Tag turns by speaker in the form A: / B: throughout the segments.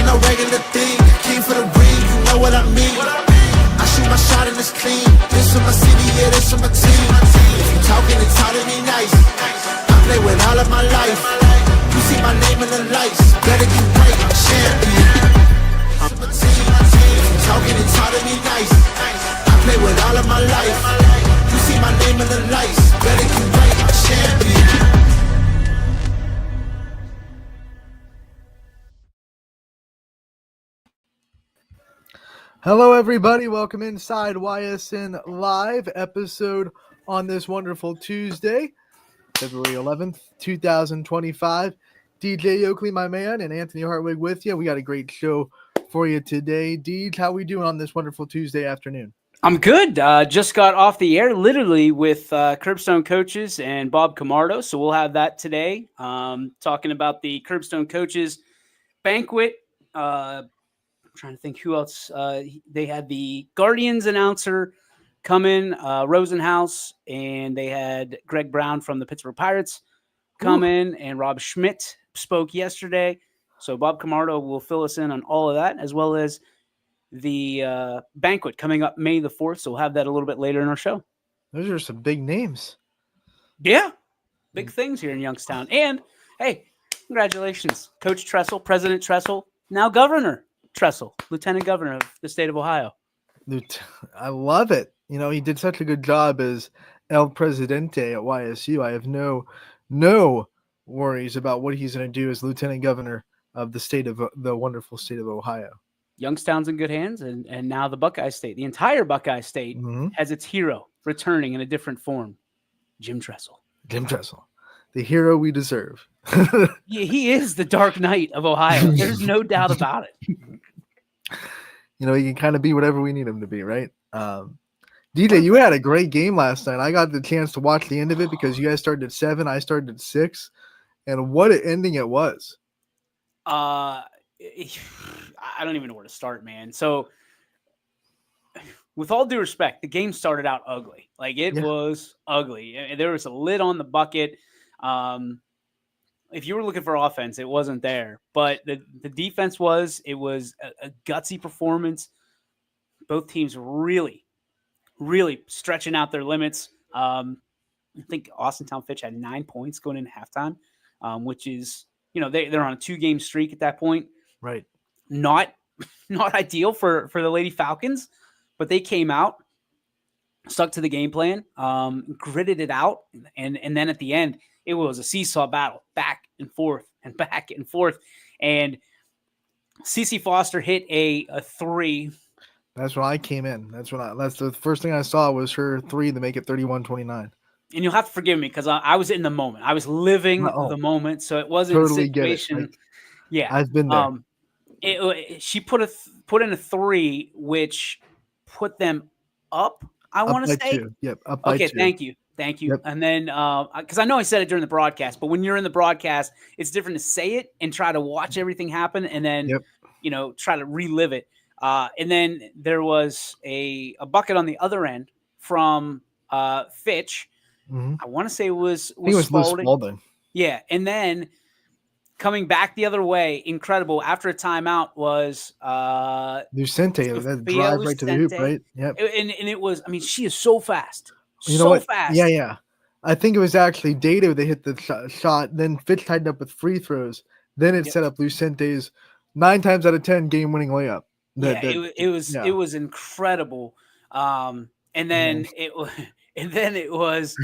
A: no regular thing. Came for the ring, you know what I mean. I shoot my shot and it's clean. This for my city, yeah, this for my team. If you talking, it's how to be nice. I play with all of my life. You see my name in the lights. Better get right, champion. I'm a team. If you talking, it's how to be nice. I play with all of my life. You see my name in the lights. Better get right, champion.
B: Hello, everybody. Welcome inside YSN Live episode on this wonderful Tuesday, February 11th, 2025. DJ Oakley, my man, and Anthony Hartwig with you. We got a great show for you today. Deej, how we doing on this wonderful Tuesday afternoon?
C: I'm good. Just got off the air literally with Curbstone Coaches and Bob Camardo. So we'll have that today, talking about the Curbstone Coaches banquet. I'm trying to think who else. They had the Guardians announcer come in, Rosenhaus, and they had Greg Brown from the Pittsburgh Pirates come in, and Rob Schmidt spoke yesterday. So Bob Camardo will fill us in on all of that, as well as the banquet coming up May the 4th. So we'll have that a little bit later in our show.
B: Those are some big names.
C: Yeah, big things here in Youngstown. And, hey, congratulations, Coach Tressel, President Tressel, now Governor Tressel, Lieutenant Governor of the state of Ohio.
B: I love it. You know, he did such a good job as El Presidente at YSU. I have no worries about what he's going to do as Lieutenant Governor of the wonderful state of Ohio.
C: Youngstown's in good hands, and now the Buckeye State, the entire Buckeye State, has its hero returning in a different form, Jim Tressel.
B: Jim Tressel, the hero we deserve.
C: Yeah, he is the Dark Knight of Ohio. There's no doubt about it.
B: You know, he can kind of be whatever we need him to be, right? DJ, you had a great game last night. I got the chance to watch the end of it because you guys started at 7, I started at 6, and what an ending it was.
C: I don't even know where to start, man. So, with all due respect, the game started out ugly. Like, it was ugly. There was a lid on the bucket. If you were looking for offense, it wasn't there. But the defense was a gutsy performance. Both teams really, really stretching out their limits. I think Austintown Fitch had 9 points going into halftime, which is, you know, they're on a 2-game streak at that point.
B: Right.
C: Not ideal for the Lady Falcons, but they came out, stuck to the game plan, gritted it out, and then at the end, it was a seesaw battle, back and forth and back and forth. And CeCe Foster hit a 3.
B: That's when I came in. That's the first thing I saw was her 3 to make it 31-29.
C: And you'll have to forgive me because I was in the moment. I was living the moment, so it wasn't
B: totally
C: a situation.
B: Get it.
C: Yeah,
B: I've been there.
C: She put in a 3, which put them up. I want to say.
B: 2. Yep. Up by 2.
C: Okay. Thank you.
B: Yep.
C: And then, because I know I said it during the broadcast, but when you're in the broadcast, it's different to say it and try to watch everything happen, and then try to relive it. And then there was a bucket on the other end from Fitch.
B: Mm-hmm.
C: I want to say it was
B: Spalding.
C: Yeah, and then coming back the other way, incredible. After a timeout was
B: Lucente, that drive right to the hoop, right? Yep.
C: And it was, I mean, she is so fast.
B: You know what? Fast. Yeah. I think it was actually Dado that hit the shot. Then Fitch tied up with free throws. Then it set up Lucente's 9 times out of 10 game-winning layup.
C: It was incredible. And then it was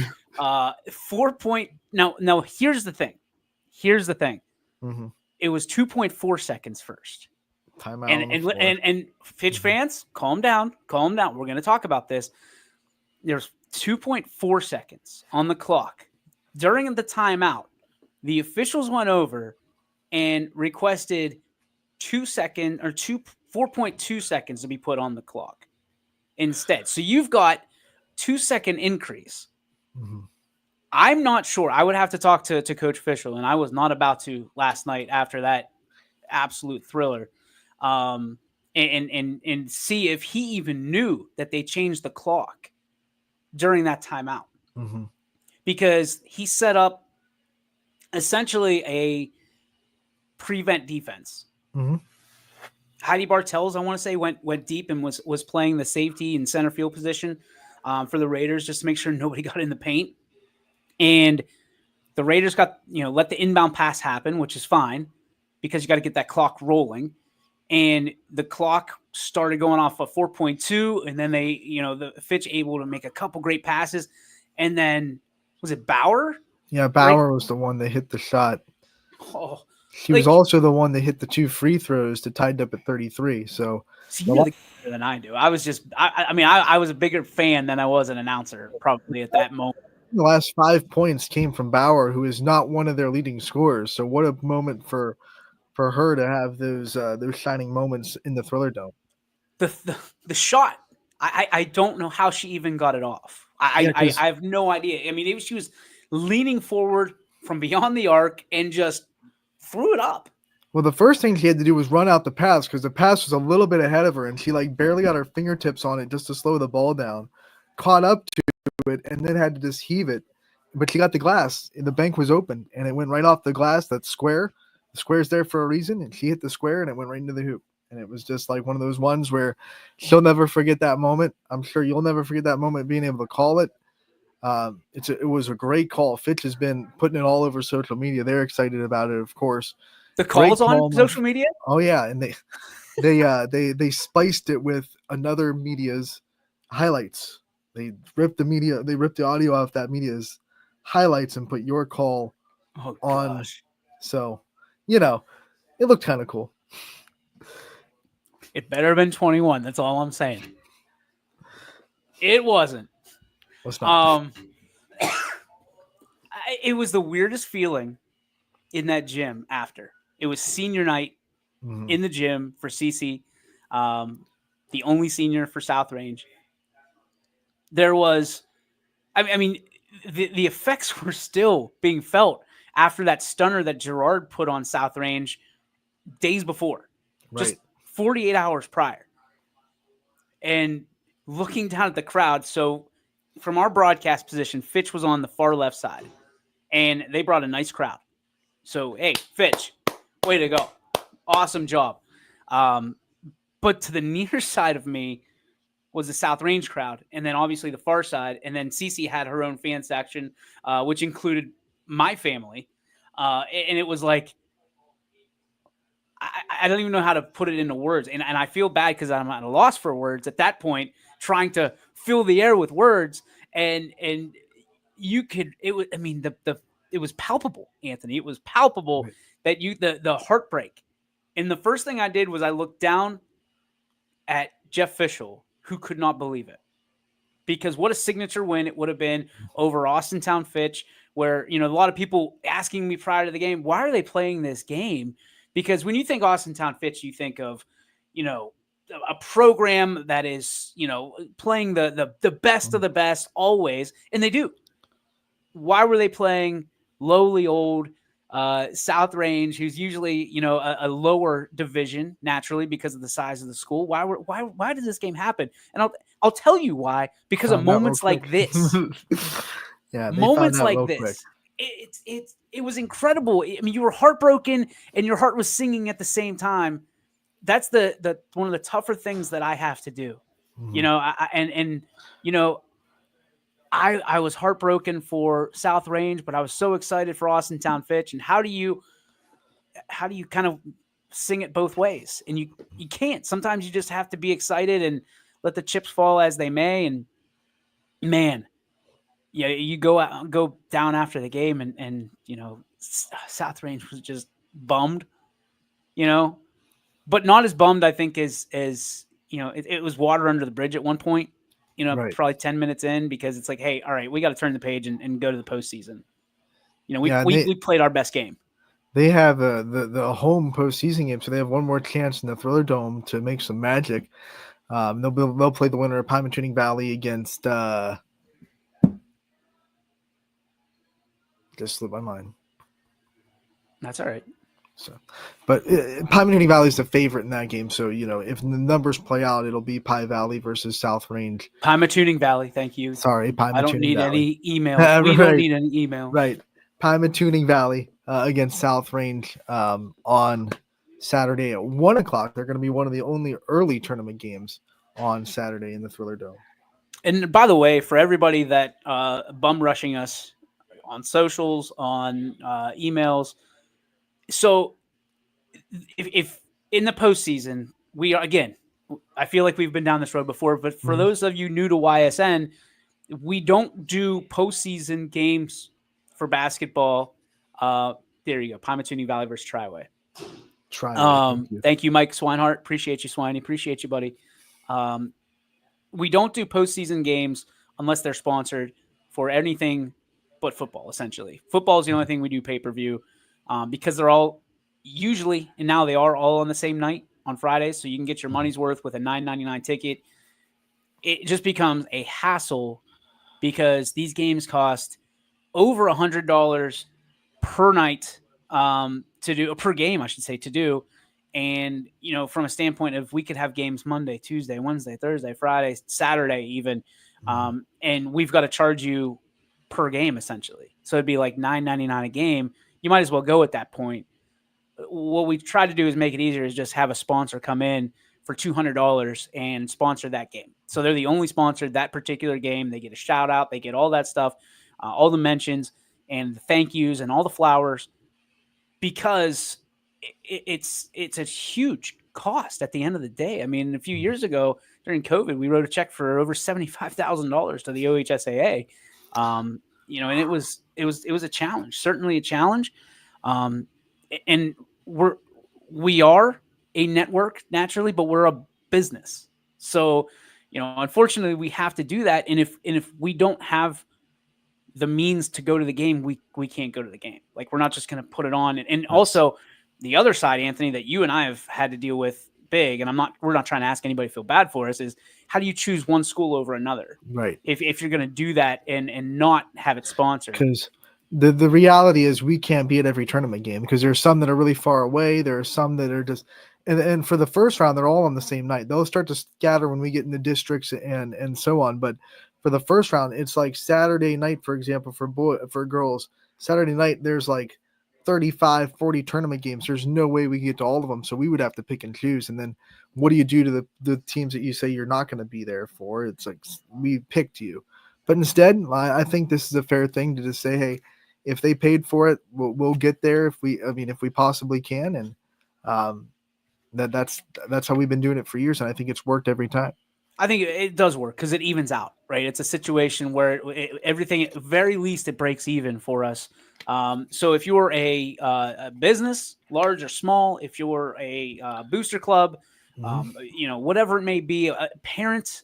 C: 4 point. Now here's the thing. Mm-hmm. It was 2.4 seconds first.
B: Timeout.
C: And Fitch fans, calm down. We're going to talk about this. There's 2.4 seconds on the clock. During the timeout, the officials went over and requested 4.2 seconds to be put on the clock instead. So you've got 2-second increase.
B: Mm-hmm.
C: I'm not sure. I would have to talk to Coach Fischel, and I was not about to last night after that absolute thriller, and see if he even knew that they changed the clock during that timeout.
B: Mm-hmm.
C: Because he set up essentially a prevent defense.
B: Mm-hmm.
C: Heidi Bartels, I want to say, went deep and was playing the safety and center field position for the Raiders just to make sure nobody got in the paint. And the Raiders got, let the inbound pass happen, which is fine because you got to get that clock rolling. And the clock started going off of 4.2, and then they, the Fitch able to make a couple great passes. And then, was it Bauer?
B: Yeah, Bauer was the one that hit the shot.
C: Oh,
B: She was also the one that hit the 2 free throws to tied up at 33. So
C: you know the better than I do. I was just, I was a bigger fan than I was an announcer probably at that moment.
B: The last 5 points came from Bauer, who is not one of their leading scorers. So what a moment for her to have those shining moments in the Thriller Dome.
C: The shot, I don't know how she even got it off. I have no idea. I mean, she was leaning forward from beyond the arc and just threw it up.
B: Well, the first thing she had to do was run out the pass because the pass was a little bit ahead of her, and she barely got her fingertips on it just to slow the ball down. Caught up to it, and then had to just heave it. But she got the glass, and the bank was open, and it went right off the glass. That square. The square's there for a reason, and she hit the square, and it went right into the hoop. And it was just like one of those ones where she'll never forget that moment. I'm sure you'll never forget that moment being able to call it. It was a great call. Fitch has been putting it all over social media. They're excited about it, of course.
C: The calls on social media?
B: Oh yeah, and they spiced it with another media's highlights. They ripped the audio off that media's highlights and put your call on. So, it looked kind of cool.
C: It better have been 21. That's all I'm saying. It wasn't. It was the weirdest feeling in that gym after. It was senior night in the gym for CC, the only senior for South Range. There was, the effects were still being felt after that stunner that Gerard put on South Range days before, just 48 hours prior. And looking down at the crowd, so from our broadcast position, Fitch was on the far left side, and they brought a nice crowd. So, hey, Fitch, way to go. Awesome job. But to the near side of me was the South Range crowd, and then obviously the far side, and then Cece had her own fan section, which included my family. And it was like, I don't even know how to put it into words. And I feel bad because I'm at a loss for words at that point, trying to fill the air with words. And you could, it was palpable, Anthony. It was palpable that the heartbreak. And the first thing I did was I looked down at Jeff Fischel, who could not believe it. Because what a signature win it would have been over Austintown Fitch, where, a lot of people asking me prior to the game, why are they playing this game? Because when you think Austintown Fitch, you think of, a program that is, playing the best of the best always, and they do. Why were they playing lowly old South Range, who's usually, a lower division naturally because of the size of the school? Why did this game happen? And I'll tell you why, because of moments like this.
B: Yeah,
C: moments like this. It was incredible. I mean, you were heartbroken and your heart was singing at the same time. That's the one of the tougher things that I have to do. I was heartbroken for South Range, but I was so excited for Austintown Fitch. And how do you kind of sing it both ways? And you can't. Sometimes you just have to be excited and let the chips fall as they may. And man, yeah, you go down after the game and South Range was just bummed, but not as bummed, I think, as it was water under the bridge at one point, probably 10 minutes in, because it's like, hey, all right, we got to turn the page and go to the postseason. We played our best game.
B: They have the home postseason game, so they have one more chance in the Thriller Dome to make some magic. They'll play the winner of Pymatuning Valley against just slipped my mind.
C: That's all right.
B: So, but Pymatuning Valley is the favorite in that game. So, if the numbers play out, it'll be Pie Valley versus South Range.
C: Pymatuning Valley. Thank you.
B: Sorry, Pymatuning Valley.
C: I don't need any email. We don't need any email.
B: Right. Pymatuning Valley against South Range on Saturday at 1 o'clock. They're going to be one of the only early tournament games on Saturday in the Thriller Dome.
C: And by the way, for everybody that bum rushing us on socials, on emails, so if in the postseason, we are, again, I feel like we've been down this road before, but for those of you new to YSN, we don't do postseason games for basketball. There you go. Pymatuni Valley versus Triway. Thank you, Mike Swinehart. Appreciate you, Swiney. Appreciate you, buddy. We don't do postseason games unless they're sponsored for anything but football, essentially. Football is the only thing we do pay-per-view because they're all usually, and now they are all on the same night on Fridays, so you can get your money's worth with a $9.99 ticket. It just becomes a hassle because these games cost over $100 per night to do, per game, I should say, to do. And, you know, from a standpoint of we could have games Monday, Tuesday, Wednesday, Thursday, Friday, Saturday even, and we've got to charge you per game, essentially. So it'd be like $9.99 a game. You might as well go at that point. What we try to do is make it easier is just have a sponsor come in for $200 and sponsor that game. So they're the only sponsor that particular game. They get a shout out. They get all that stuff, all the mentions and the thank yous and all the flowers, because it's a huge cost at the end of the day. I mean, a few years ago during COVID, we wrote a check for over $75,000 to the OHSAA. You know, and it was a challenge, certainly a challenge. And we are a network naturally, but we're a business. So, you know, unfortunately we have to do that. And if we don't have the means to go to the game, we can't go to the game. Like, we're not just going to put it on. And also the other side, Anthony, that you and I have had to deal with big, and we're not trying to ask anybody to feel bad for us, is how do you choose one school over another? Right. If you're going to do that and not have it sponsored. Because
B: the reality is we can't be at every tournament game because there's some that are really far away. There are some that are just, and for the first round, they're all on the same night. They'll start to scatter when we get into districts and so on. But for the first round, it's like Saturday night, for example, for girls, Saturday night, there's like 35, 40 tournament games. There's no way we can get to all of them. So we would have to pick and choose. And then what do you do to the teams that you say you're not going to be there for? It's like, we picked you. But instead, I think this is a fair thing to just say, hey, if they paid for it, we'll get there if we possibly can. And that's how we've been doing it for years. And I think it's worked every time.
C: I think it does work because it evens out, right? It's a situation where everything, at the very least, it breaks even for us. So if you're a business, large or small, if you're a booster club, you know, whatever it may be, a parent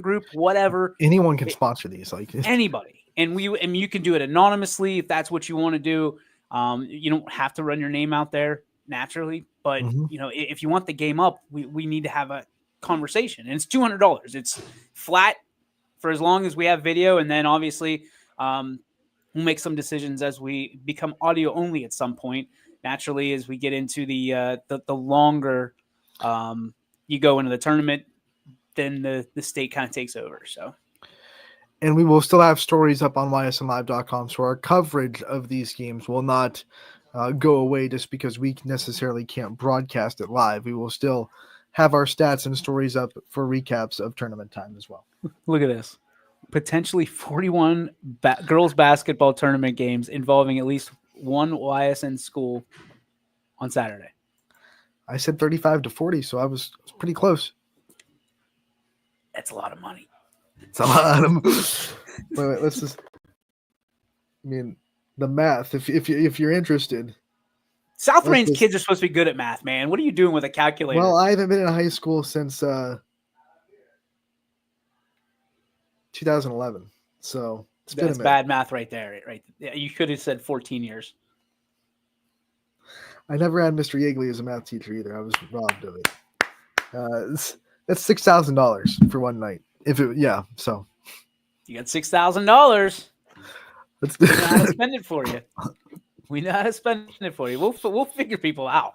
C: group, whatever,
B: anyone can sponsor these, like
C: anybody. And you can do it anonymously if that's what you want to do. You don't have to run your name out there naturally, but you know, if you want the game up, we need to have a conversation. And it's $200. It's flat for as long as we have video, and then obviously we'll make some decisions as we become audio only at some point. Naturally, as we get into the longer you go into the tournament, then the state kind of takes over. So.
B: And we will still have stories up on ysnlive.com, so our coverage of these games will not go away just because we necessarily can't broadcast it live. We will still have our stats and stories up for recaps of tournament time as well.
C: Look at this. Potentially 41 girls basketball tournament games involving at least one YSN school on Saturday.
B: I said 35 to 40, so I was pretty close.
C: That's a lot of money.
B: It's a lot of wait, let's just, I mean, the math, if you're interested.
C: South Range kids are supposed to be good at math, man. What are you doing with a calculator?
B: Well, I haven't been in high school since 2011. So
C: that's bad math right there. Right. You could have said 14 years.
B: I never had Mr. Yeagley as a math teacher either. I was robbed of it. That's $6,000 for one night. So
C: you got $6,000.
B: We
C: know how to spend it for you. We know how to spend it for you. We'll figure people out.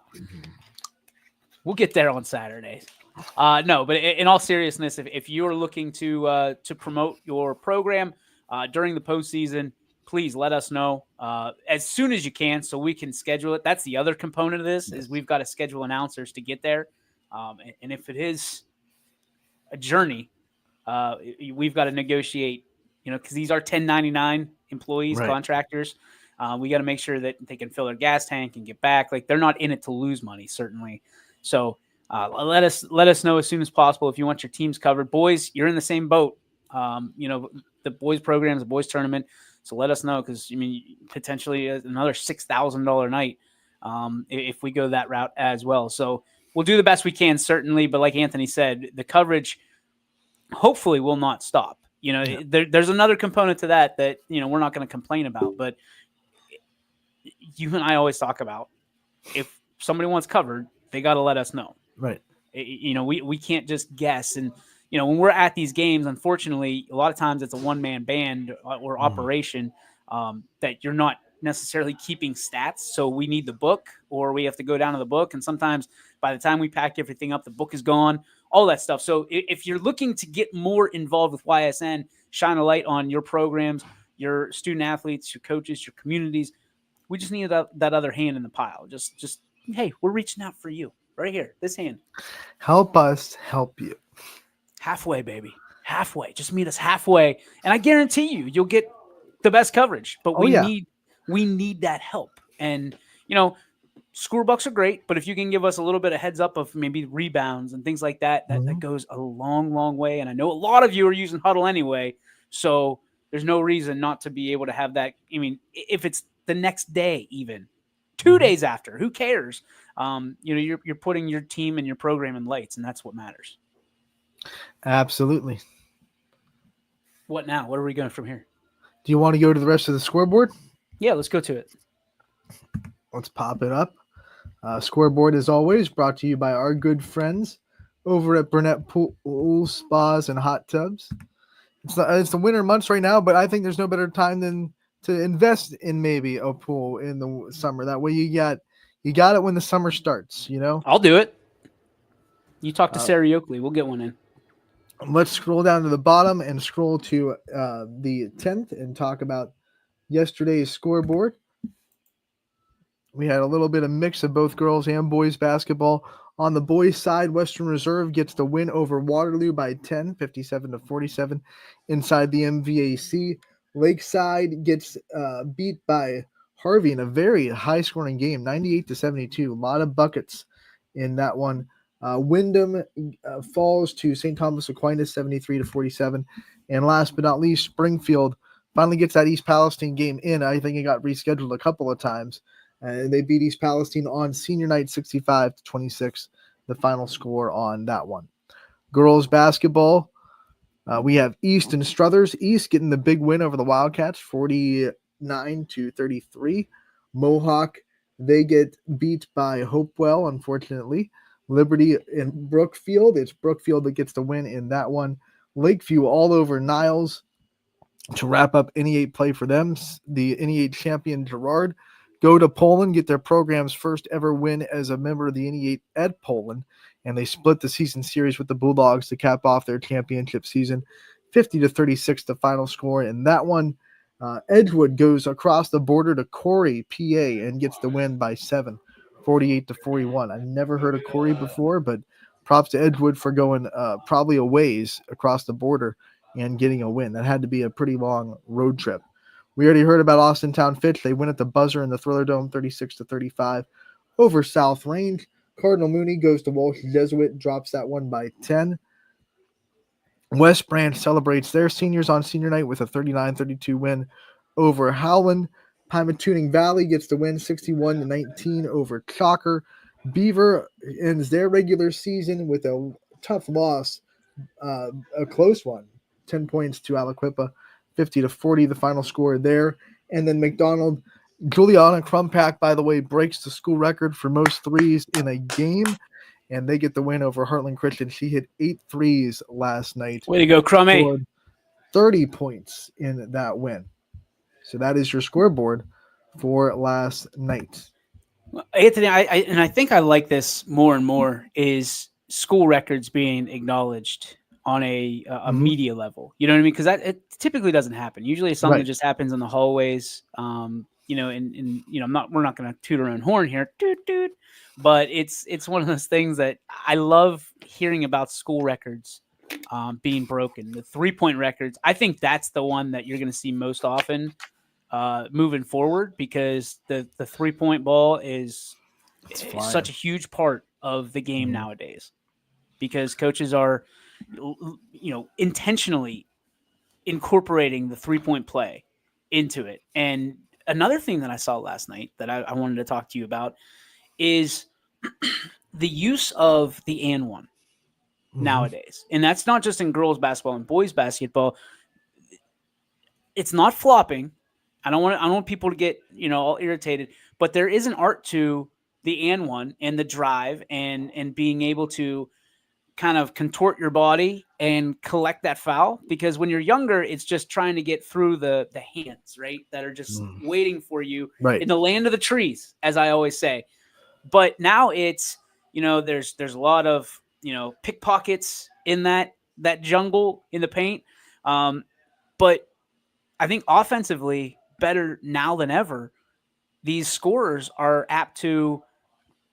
C: We'll get there on Saturdays. No, but in all seriousness, if you are looking to promote your program during the postseason, please let us know as soon as you can so we can schedule it. That's the other component of this is we've got to schedule announcers to get there. And if it is a journey, we've got to negotiate, because these are 1099 employees,
B: Right.
C: contractors. We got to make sure that they can fill their gas tank and get back. Like, they're not in it to lose money, certainly. So let us know as soon as possible if you want your teams covered. Boys, you're in the same boat. The boys program is a boys tournament. So let us know, because potentially another $6,000 night if we go that route as well. So we'll do the best we can, certainly. But like Anthony said, the coverage hopefully will not stop. There's another component to that we're not going to complain about. But you and I always talk about, if somebody wants covered, they got to let us know.
B: Right.
C: We can't just guess. And when we're at these games, unfortunately, a lot of times it's a one-man band or operation that you're not necessarily keeping stats. So we need the book, or we have to go down to the book. And sometimes by the time we pack everything up, the book is gone, all that stuff. So if you're looking to get more involved with YSN, shine a light on your programs, your student athletes, your coaches, your communities, we just need that other hand in the pile. Just, hey, we're reaching out for you right here, this hand.
B: Help us help you.
C: Halfway, baby. Halfway. Just meet us halfway. And I guarantee you'll get the best coverage. But we need that help. And, score bucks are great, but if you can give us a little bit of heads up of maybe rebounds and things like that, that goes a long, long way. And I know a lot of you are using Huddle anyway, so there's no reason not to be able to have that. If it's the next day, even 2 days after, who cares? You're putting your team and your program in lights, and that's what matters.
B: Absolutely.
C: What now? What are we going from here?
B: Do you want to go to the rest of the scoreboard?
C: Yeah, let's go to it.
B: Let's pop it up. Scoreboard, as always, brought to you by our good friends over at Burnett Pool Spas and Hot Tubs. It's the winter months right now, but I think there's no better time than to invest in maybe a pool in the summer. That way you got it when the summer starts,
C: I'll do it. You talk to Sarah Oakley. We'll get one in.
B: Let's scroll down to the bottom and scroll to the 10th and talk about yesterday's scoreboard. We had a little bit of mix of both girls and boys basketball. On the boys' side, Western Reserve gets the win over Waterloo by 10, 57-47 inside the MVAC. Lakeside gets beat by Harvey in a very high-scoring game, 98-72. A lot of buckets in that one. Wyndham falls to St. Thomas Aquinas, 73-47. And last but not least, Springfield finally gets that East Palestine game in. I think it got rescheduled a couple of times. They beat East Palestine on senior night, 65-26, the final score on that one. Girls basketball, we have East and Struthers. East getting the big win over the Wildcats, 49-33. Mohawk, they get beat by Hopewell, unfortunately. Liberty and Brookfield, it's Brookfield that gets the win in that one. Lakeview all over Niles to wrap up NE8 play for them. The NE8 champion Girard go to Poland, get their program's first ever win as a member of the NE8 at Poland, and they split the season series with the Bulldogs to cap off their championship season. 50-36 the final score in that one. Edgewood goes across the border to Corey, PA, and gets the win by 7, 48-41. I've never heard of Corey before, but props to Edgewood for going probably a ways across the border and getting a win. That had to be a pretty long road trip. We already heard about Austintown Fitch. They win at the buzzer in the Thriller Dome, 36-35 over South Range. Cardinal Mooney goes to Walsh Jesuit, drops that one by 10. West Branch celebrates their seniors on senior night with a 39-32 win over Howland. Pymatuning Valley gets the win, 61-19 over Chalker. Beaver ends their regular season with a tough loss, a close one, 10 points to Aliquippa. 50-40, the final score there. And then McDonald, Juliana Crumpack, by the way, breaks the school record for most threes in a game, and they get the win over Heartland Christian. She hit 8 threes last night.
C: Way to go, Crummy.
B: 30 points in that win. So that is your scoreboard for last night.
C: Anthony, I think I like this more and more, is school records being acknowledged on a
B: Mhm.
C: media level. You know what I mean? Because that it typically doesn't happen. Usually, it's something that
B: Right.
C: just happens in the hallways. And we're not going to toot our own horn here, toot toot, but it's one of those things that I love hearing about school records being broken. The 3-point records, I think that's the one that you're going to see most often moving forward because the 3-point ball is
B: It's
C: such
B: flying.
C: a huge part of the game
B: Mhm.
C: nowadays because coaches are intentionally incorporating the 3-point play into it. And another thing that I saw last night that I wanted to talk to you about is the use of the and one
B: Mhm.
C: nowadays. And that's not just in girls basketball and boys basketball. It's not flopping. I don't want people to get, all irritated, but there is an art to the and one and the drive and being able to kind of contort your body and collect that foul because when you're younger it's just trying to get through the hands, right, that are just
B: Mm.
C: waiting for you
B: Right.
C: in the land of the trees, as I always say. But now it's there's a lot of pickpockets in that jungle in the paint. But I think offensively better now than ever, these scorers are apt to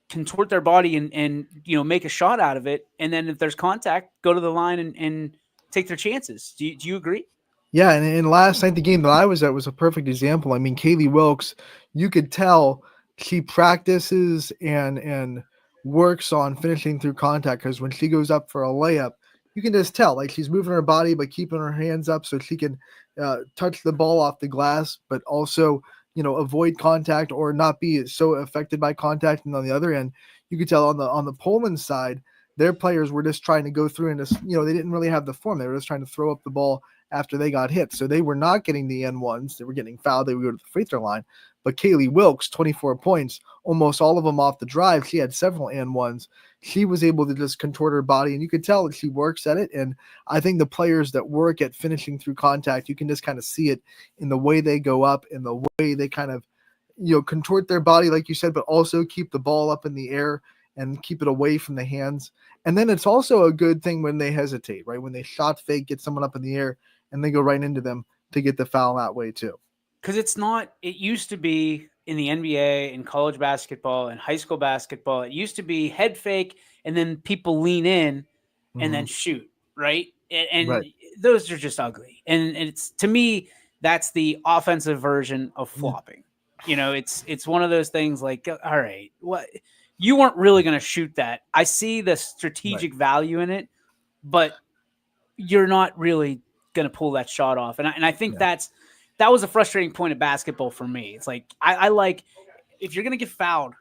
C: contort their body and make a shot out of it, and then if there's contact, go to the line and take their chances. Do you agree?
B: Yeah, and last night the game that I was at was a perfect example. I mean, Kaylee Wilkes, you could tell she practices and works on finishing through contact because when she goes up for a layup, you can just tell like she's moving her body but keeping her hands up so she can touch the ball off the glass, but also avoid contact or not be so affected by contact. And on the other end, you could tell on the Pullman side, their players were just trying to go through and just they didn't really have the form. They were just trying to throw up the ball after they got hit. So they were not getting the N1s. They were getting fouled. They would go to the free throw line. But Kaylee Wilkes, 24 points, almost all of them off the drive. She had several N1s. She was able to just contort her body, and you could tell that she works at it. And I think the players that work at finishing through contact, you can just kind of see it in the way they go up, in the way they kind of, contort their body, like you said, but also keep the ball up in the air and keep it away from the hands. And then it's also a good thing when they hesitate, right? When they shot fake, get someone up in the air, and they go right into them to get the foul that way too.
C: Because it used to be in the NBA, in college basketball, and high school basketball, it used to be head fake and then people lean in and then shoot, right? And
B: Right.
C: those are just ugly. And it's, to me, that's the offensive version of flopping. It's one of those things like, all right, what, you weren't really going to shoot that. I see the strategic value in it, but you're not really going to pull that shot off. And I think that was a frustrating point of basketball for me. It's like, I like, if you're going to get fouled,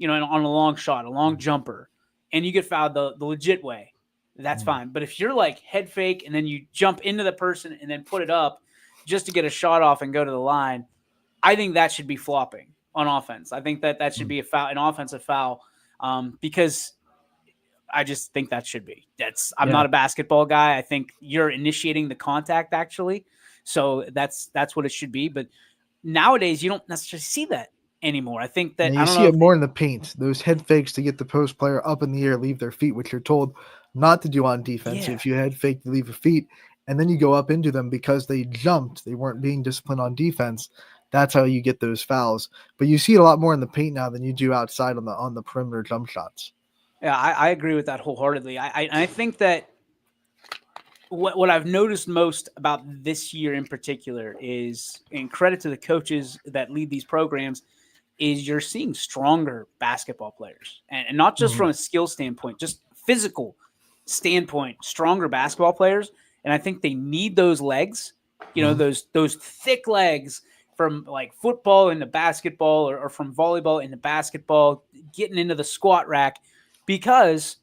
C: on a long shot, a long jumper, and you get fouled the legit way, that's fine. But if you're like head fake and then you jump into the person and then put it up just to get a shot off and go to the line, I think that should be flopping on offense. I think that should be a foul, an offensive foul, because I just think that should be. I'm not a basketball guy. I think you're initiating the contact actually. So that's what it should be. But nowadays you don't necessarily see that anymore. I think that
B: And
C: I
B: you
C: don't
B: see
C: know
B: it more in the paint. Those head fakes to get the post player up in the air, leave their feet, which you're told not to do on defense.
C: Yeah.
B: If you head fake, you leave your feet, and then you go up into them because they jumped. They weren't being disciplined on defense. That's how you get those fouls. But you see it a lot more in the paint now than you do outside on the perimeter jump shots.
C: Yeah, I agree with that wholeheartedly. I think that what I've noticed most about this year in particular is, and credit to the coaches that lead these programs, is you're seeing stronger basketball players, and not just from a skill standpoint, just physical standpoint, stronger basketball players. And I think they need those legs, those thick legs from like football into basketball or from volleyball into basketball, getting into the squat rack, because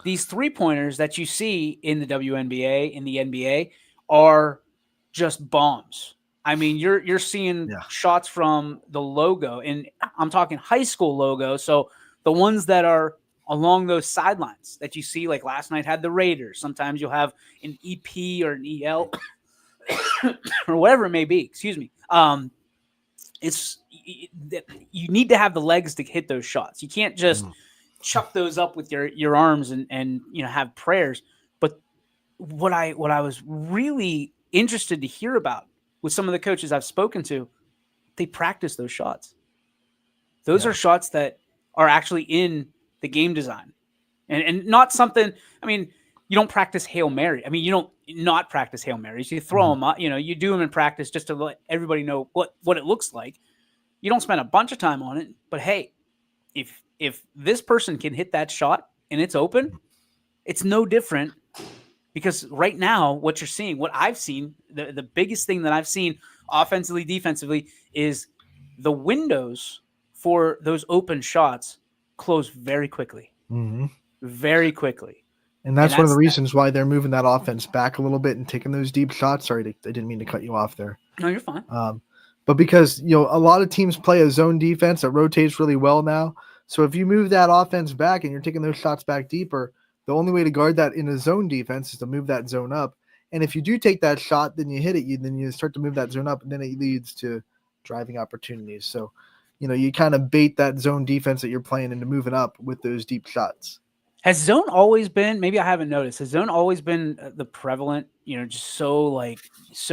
C: these 3-pointers that you see in the WNBA, in the NBA, are just bombs. I mean, you're seeing shots from the logo, and I'm talking high school logo. So the ones that are along those sidelines that you see, like last night had the Raiders. Sometimes you'll have an EP or an EL or whatever it may be. Excuse me. You need to have the legs to hit those shots. You can't just chuck those up with your arms and have prayers. But what I was really interested to hear about with some of the coaches I've spoken to, they practice those shots. Those are shots that are actually in the game design, and not something. I mean, you don't practice Hail Mary. I mean, you don't not practice Hail Marys. You throw them up. You do them in practice just to let everybody know what it looks like. You don't spend a bunch of time on it, but hey, if this person can hit that shot and it's open, it's no different. Because right now, what you're seeing, what I've seen, the biggest thing that I've seen offensively, defensively, is the windows for those open shots close very quickly.
B: Mm-hmm.
C: Very quickly.
B: And that's one of the reasons why they're moving that offense back a little bit and taking those deep shots. Sorry, I didn't mean to cut you off there.
C: No, you're fine.
B: But because, a lot of teams play a zone defense that rotates really well now. So if you move that offense back and you're taking those shots back deeper, the only way to guard that in a zone defense is to move that zone up. And if you do take that shot, then you hit it, then you start to move that zone up, and then it leads to driving opportunities. So, you kind of bait that zone defense that you're playing into moving up with those deep shots.
C: Has zone always been, maybe I haven't noticed, has zone always been the prevalent, just so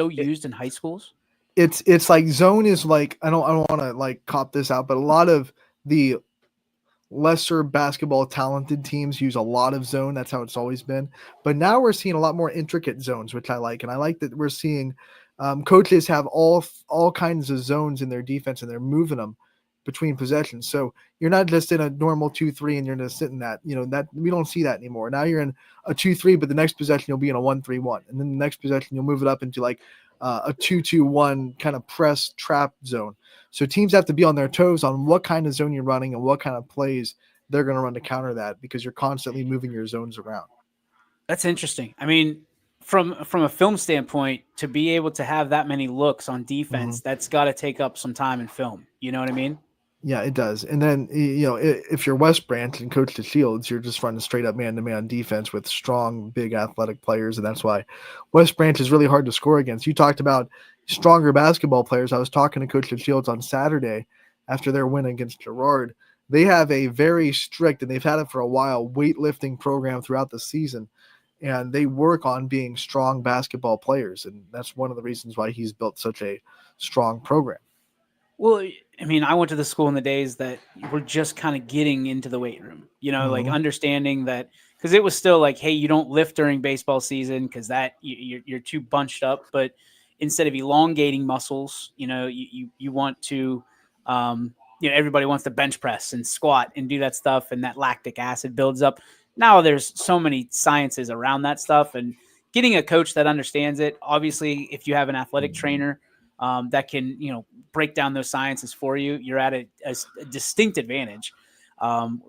C: used in high schools?
B: It's like zone is like, I don't want to like cop this out, but a lot of the lesser basketball talented teams use a lot of zone. That's how it's always been. But now we're seeing a lot more intricate zones, which I like. And I like that we're seeing coaches have all kinds of zones in their defense, and they're moving them between possessions. So you're not just in a normal 2-3 and you're just sitting that, that we don't see that anymore. Now you're in a 2-3, but the next possession you'll be in a 1-3-1. And then the next possession you'll move it up into like a 2-2-1 kind of press trap zone. So teams have to be on their toes on what kind of zone you're running and what kind of plays they're going to run to counter that, because you're constantly moving your zones around.
C: That's interesting. I mean, from a film standpoint, to be able to have that many looks on defense, that's got to take up some time in film. You know what I mean?
B: Yeah, it does. And then, if you're West Branch and Coach DeShields, you're just running straight up man-to-man defense with strong, big athletic players. And that's why West Branch is really hard to score against. You talked about stronger basketball players. I was talking to Coach DeShields on Saturday after their win against Girard. They have a very strict, and they've had it for a while, weightlifting program throughout the season. And they work on being strong basketball players. And that's one of the reasons why he's built such a strong program.
C: Well, I mean, I went to the school in the days that we're just kind of getting into the weight room, like understanding that, because it was still like, hey, you don't lift during baseball season because that you're too bunched up. But instead of elongating muscles, you want to, everybody wants to bench press and squat and do that stuff, and that lactic acid builds up. Now there's so many sciences around that stuff, and getting a coach that understands it. Obviously, if you have an athletic trainer that can, break down those sciences for you, you're at a distinct advantage.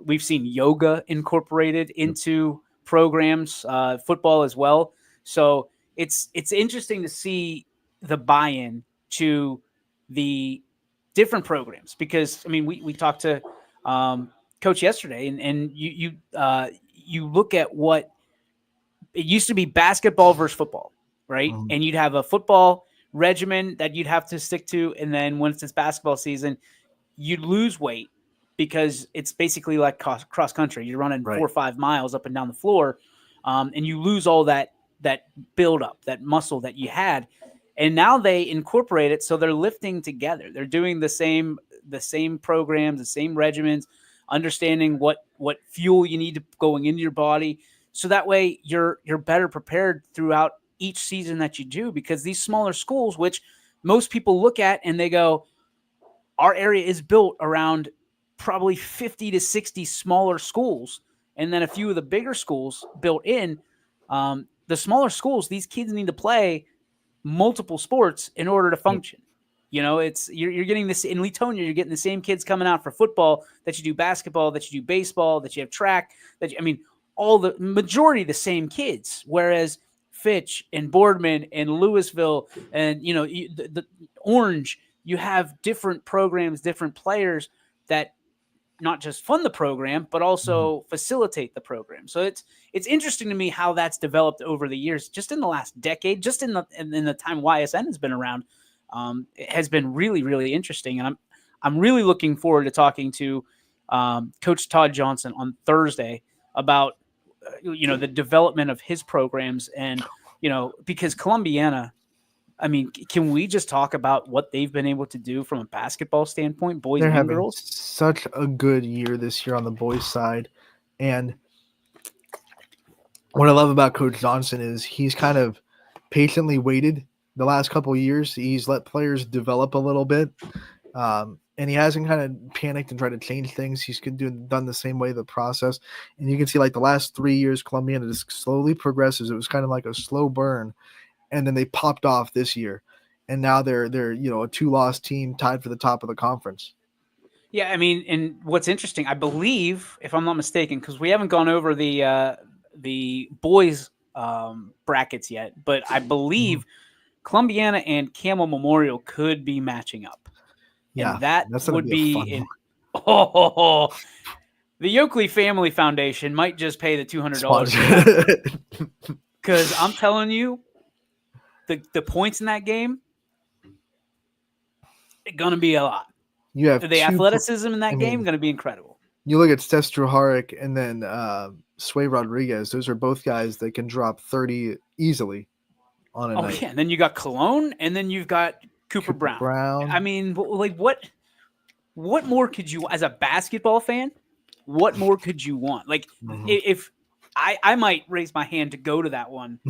C: We've seen yoga incorporated into programs, football as well. So it's interesting to see the buy-in to the different programs, because I mean, we talked to Coach yesterday, and you look at what it used to be: basketball versus football, right? And you'd have a football regimen that you'd have to stick to, and then once it's basketball season, you'd lose weight because it's basically like cross country. You're running 4 or 5 miles up and down the floor, and you lose all that build up, that muscle that you had. And now they incorporate it, so they're lifting together. They're doing the same programs, the same regimens, understanding what fuel you need to going into your body, so that way you're better prepared throughout each season that you do. Because these smaller schools, which most people look at and they go, our area is built around probably 50 to 60 smaller schools, and then a few of the bigger schools built in. The smaller schools, these kids need to play multiple sports in order to function. It's you're getting this in Leetonia. You're getting the same kids coming out for football that you do basketball, that you do baseball, that you have track. All the majority of the same kids. Whereas Fitch and Boardman and Louisville and the Orange, you have different programs, different players that not just fund the program, but also facilitate the program. So it's interesting to me how that's developed over the years, just in the last decade, just in the time YSN has been around. It has been really, really interesting. And I'm really looking forward to talking to Coach Todd Johnson on Thursday about the development of his programs, and because Columbiana, I mean, can we just talk about what they've been able to do from a basketball standpoint, boys
B: They're
C: and
B: having
C: girls?
B: such a good year this year on the boys' side, and what I love about Coach Johnson is he's kind of patiently waited the last couple of years. He's let players develop a little bit, and he hasn't kind of panicked and tried to change things. He's done the same way the process, and you can see like the last 3 years, Columbiana just slowly progresses. It was kind of like a slow burn, and then they popped off this year, and now they're a 2-loss team tied for the top of the conference.
C: Yeah, I mean, and what's interesting, I believe, if I'm not mistaken, because we haven't gone over the boys brackets yet, but I believe Columbiana and Camel Memorial could be matching up.
B: Yeah,
C: and that
B: that's
C: would
B: gonna be a
C: be
B: fun
C: the Yoakley Family Foundation might just pay the $200
B: Sponsor.
C: because I'm telling you, the points in that game are going to be a lot.
B: You have
C: The athleticism in that game going to be incredible.
B: You look at Stes Struharic and then Sway Rodriguez. Those are both guys that can drop 30 easily on a night.
C: Yeah, and then you got Cologne, and then you've got Cooper Brown. I mean, like what more could you, as a basketball fan, what more could you want? Like, if I might raise my hand to go to that one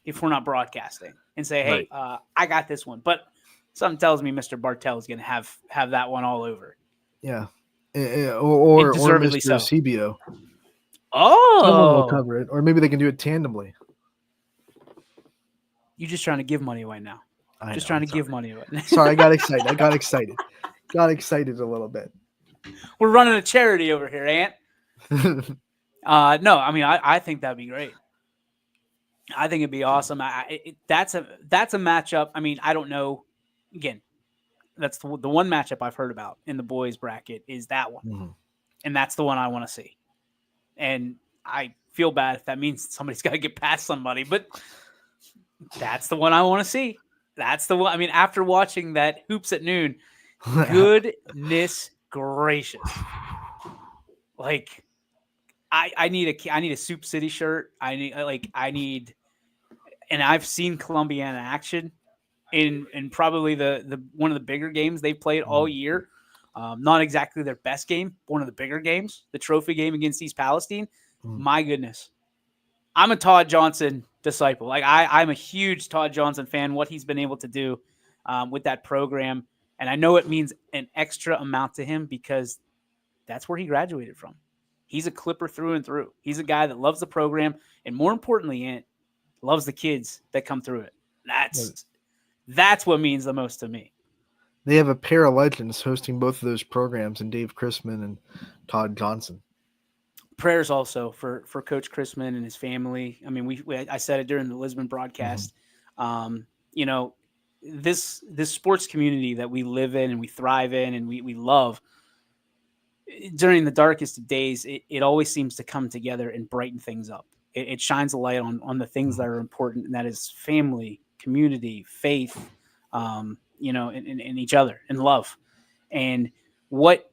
C: if we're not broadcasting and say, hey, I got this one. But something tells me Mr. Bartell is going to have that one all over.
B: Yeah. Or Mr. CBO. Someone will cover it. Or maybe they can do it tandemly.
C: You're just trying to give money away now. Trying to give money away.
B: Sorry, I got excited. Got excited a little bit.
C: We're running a charity over here, Ant. No, I mean, I think that'd be great. I think it'd be awesome. That's a matchup. I mean, I don't know. Again, that's the one matchup I've heard about in the boys bracket is that one. And that's the one I want to see. And I feel bad if that means somebody's got to get past somebody, but that's the one I want to see. That's the one. I mean, after watching that Hoops at Noon, goodness gracious. Like, I need a Soup City shirt. I need, and I've seen Columbiana action in probably the one of the bigger games they've played all year. Not exactly their best game, one of the bigger games, the trophy game against East Palestine. My goodness. I'm a Todd Johnson disciple. Like I'm a huge Todd Johnson fan, what he's been able to do with that program. And I know it means an extra amount to him because that's where he graduated from. He's a Clipper through and through. He's a guy that loves the program. And more importantly, Ant, loves the kids that come through it. That's what means the most to me.
B: They have a pair of legends hosting both of those programs, and Dave Chrisman and Todd Johnson.
C: Prayers also for Coach Chrisman and his family. I mean, I said it during the Lisbon broadcast. This sports community that we live in and we thrive in and we love, during the darkest of days, it always seems to come together and brighten things up. It shines a light on the things that are important, and that is family, community, faith, in each other, and love. And what,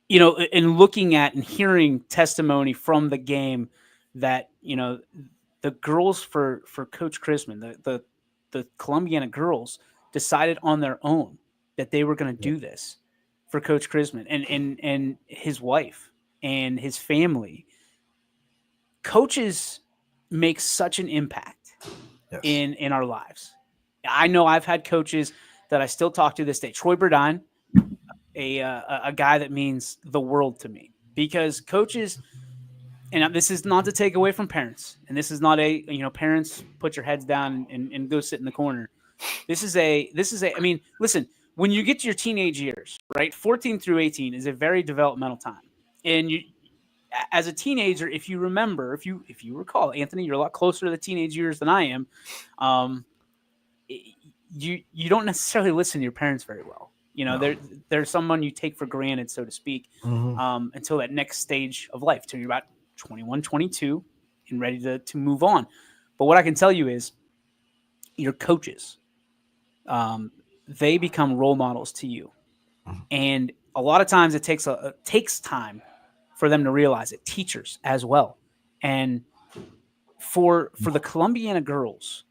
C: in looking at and hearing testimony from the game that, the girls for Coach Chrisman, the Columbiana girls decided on their own that they were going to do this for Coach Chrisman and his wife and his family. Coaches make such an impact in our lives. I know I've had coaches that I still talk to this day. Troy Burdine, a guy that means the world to me, because coaches, and this is not to take away from parents, and this is not parents put your heads down and go sit in the corner. This is I mean, listen, when you get to your teenage years, right? 14 through 18 is a very developmental time. And you, as a teenager, if you remember, if you recall, Anthony, you're a lot closer to the teenage years than I am. You don't necessarily listen to your parents very well. They're someone you take for granted, so to speak, until that next stage of life, till you're about 21, 22, and ready to move on. But what I can tell you is your coaches, they become role models to you. And a lot of times it takes time for them to realize it. Teachers as well. And for the Columbiana girls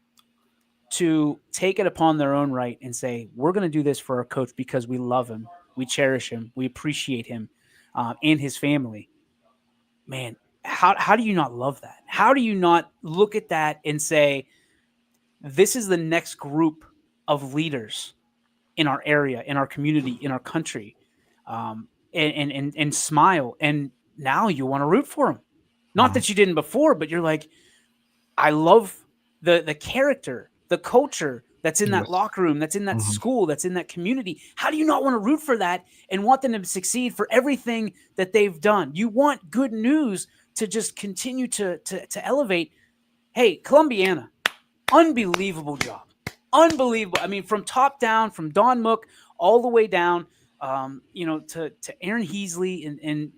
C: to take it upon their own right and say, we're going to do this for our coach because we love him, we cherish him, we appreciate him and his family. Man, how do you not love that? How do you not look at that and say, this is the next group of leaders in our area, in our community, in our country, and smile. And now you want to root for them. Not that you didn't before, but you're like, I love the character, the culture that's in that locker room, that's in that school, that's in that community. How do you not want to root for that and want them to succeed for everything that they've done? You want good news to just continue to elevate. Hey, Columbiana, unbelievable job. Unbelievable. I mean, from top down, from Don Mook all the way down, to Aaron Heasley and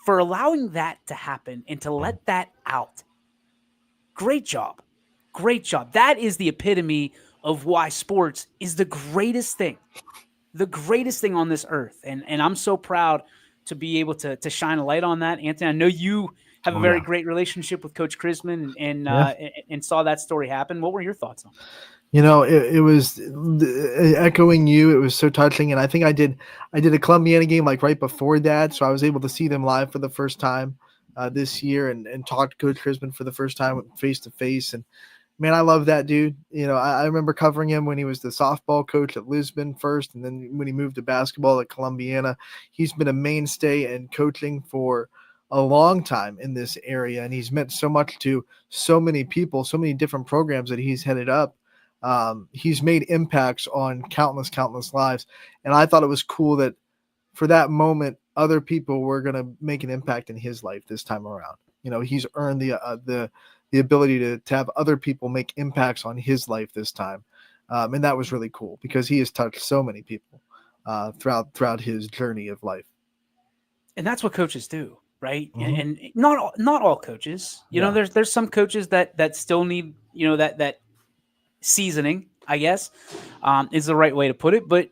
C: for allowing that to happen and to let that out. Great job. Great job. That is the epitome of why sports is the greatest thing on this earth. And I'm so proud to be able to shine a light on that. Anthony, I know you have a very great relationship with Coach Chrisman and saw that story happen. What were your thoughts on it?
B: It was echoing you. It was so touching. And I think I did a Columbiana game like right before that. So I was able to see them live for the first time this year and talk to Coach Chrisman for the first time face to face. And man, I love that dude. I remember covering him when he was the softball coach at Lisbon first. And then when he moved to basketball at Columbiana, he's been a mainstay in coaching for a long time in this area. And he's meant so much to so many people, so many different programs that he's headed up. He's made impacts on countless lives. And I thought it was cool that for that moment, other people were going to make an impact in his life this time around. He's earned the ability to have other people make impacts on his life this time. And that was really cool because he has touched so many people throughout his journey of life.
C: And that's what coaches do, right? Mm-hmm. And not all coaches, there's some coaches that still need, that seasoning, I guess, is the right way to put it. But,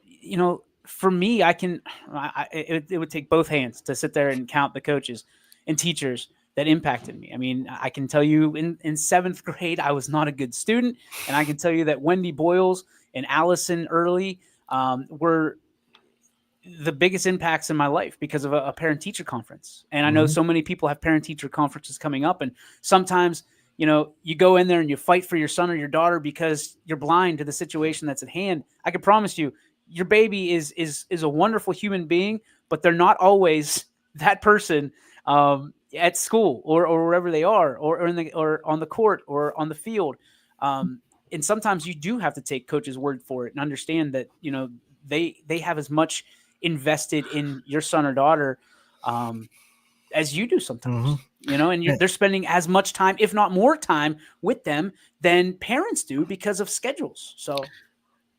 C: for me, it would take both hands to sit there and count the coaches and teachers that impacted me. I mean, I can tell you in seventh grade, I was not a good student. And I can tell you that Wendy Boyles and Allison Early were the biggest impacts in my life because of a parent-teacher conference. And I know so many people have parent-teacher conferences coming up. And sometimes, you go in there and you fight for your son or your daughter because you're blind to the situation that's at hand. I can promise you, your baby is a wonderful human being, but they're not always that person at school or wherever they are, or on the court or on the field. And sometimes you do have to take coach's word for it and understand that, they have as much invested in your son or daughter as you do sometimes. And they're spending as much time, if not more time, with them than parents do because of schedules. So,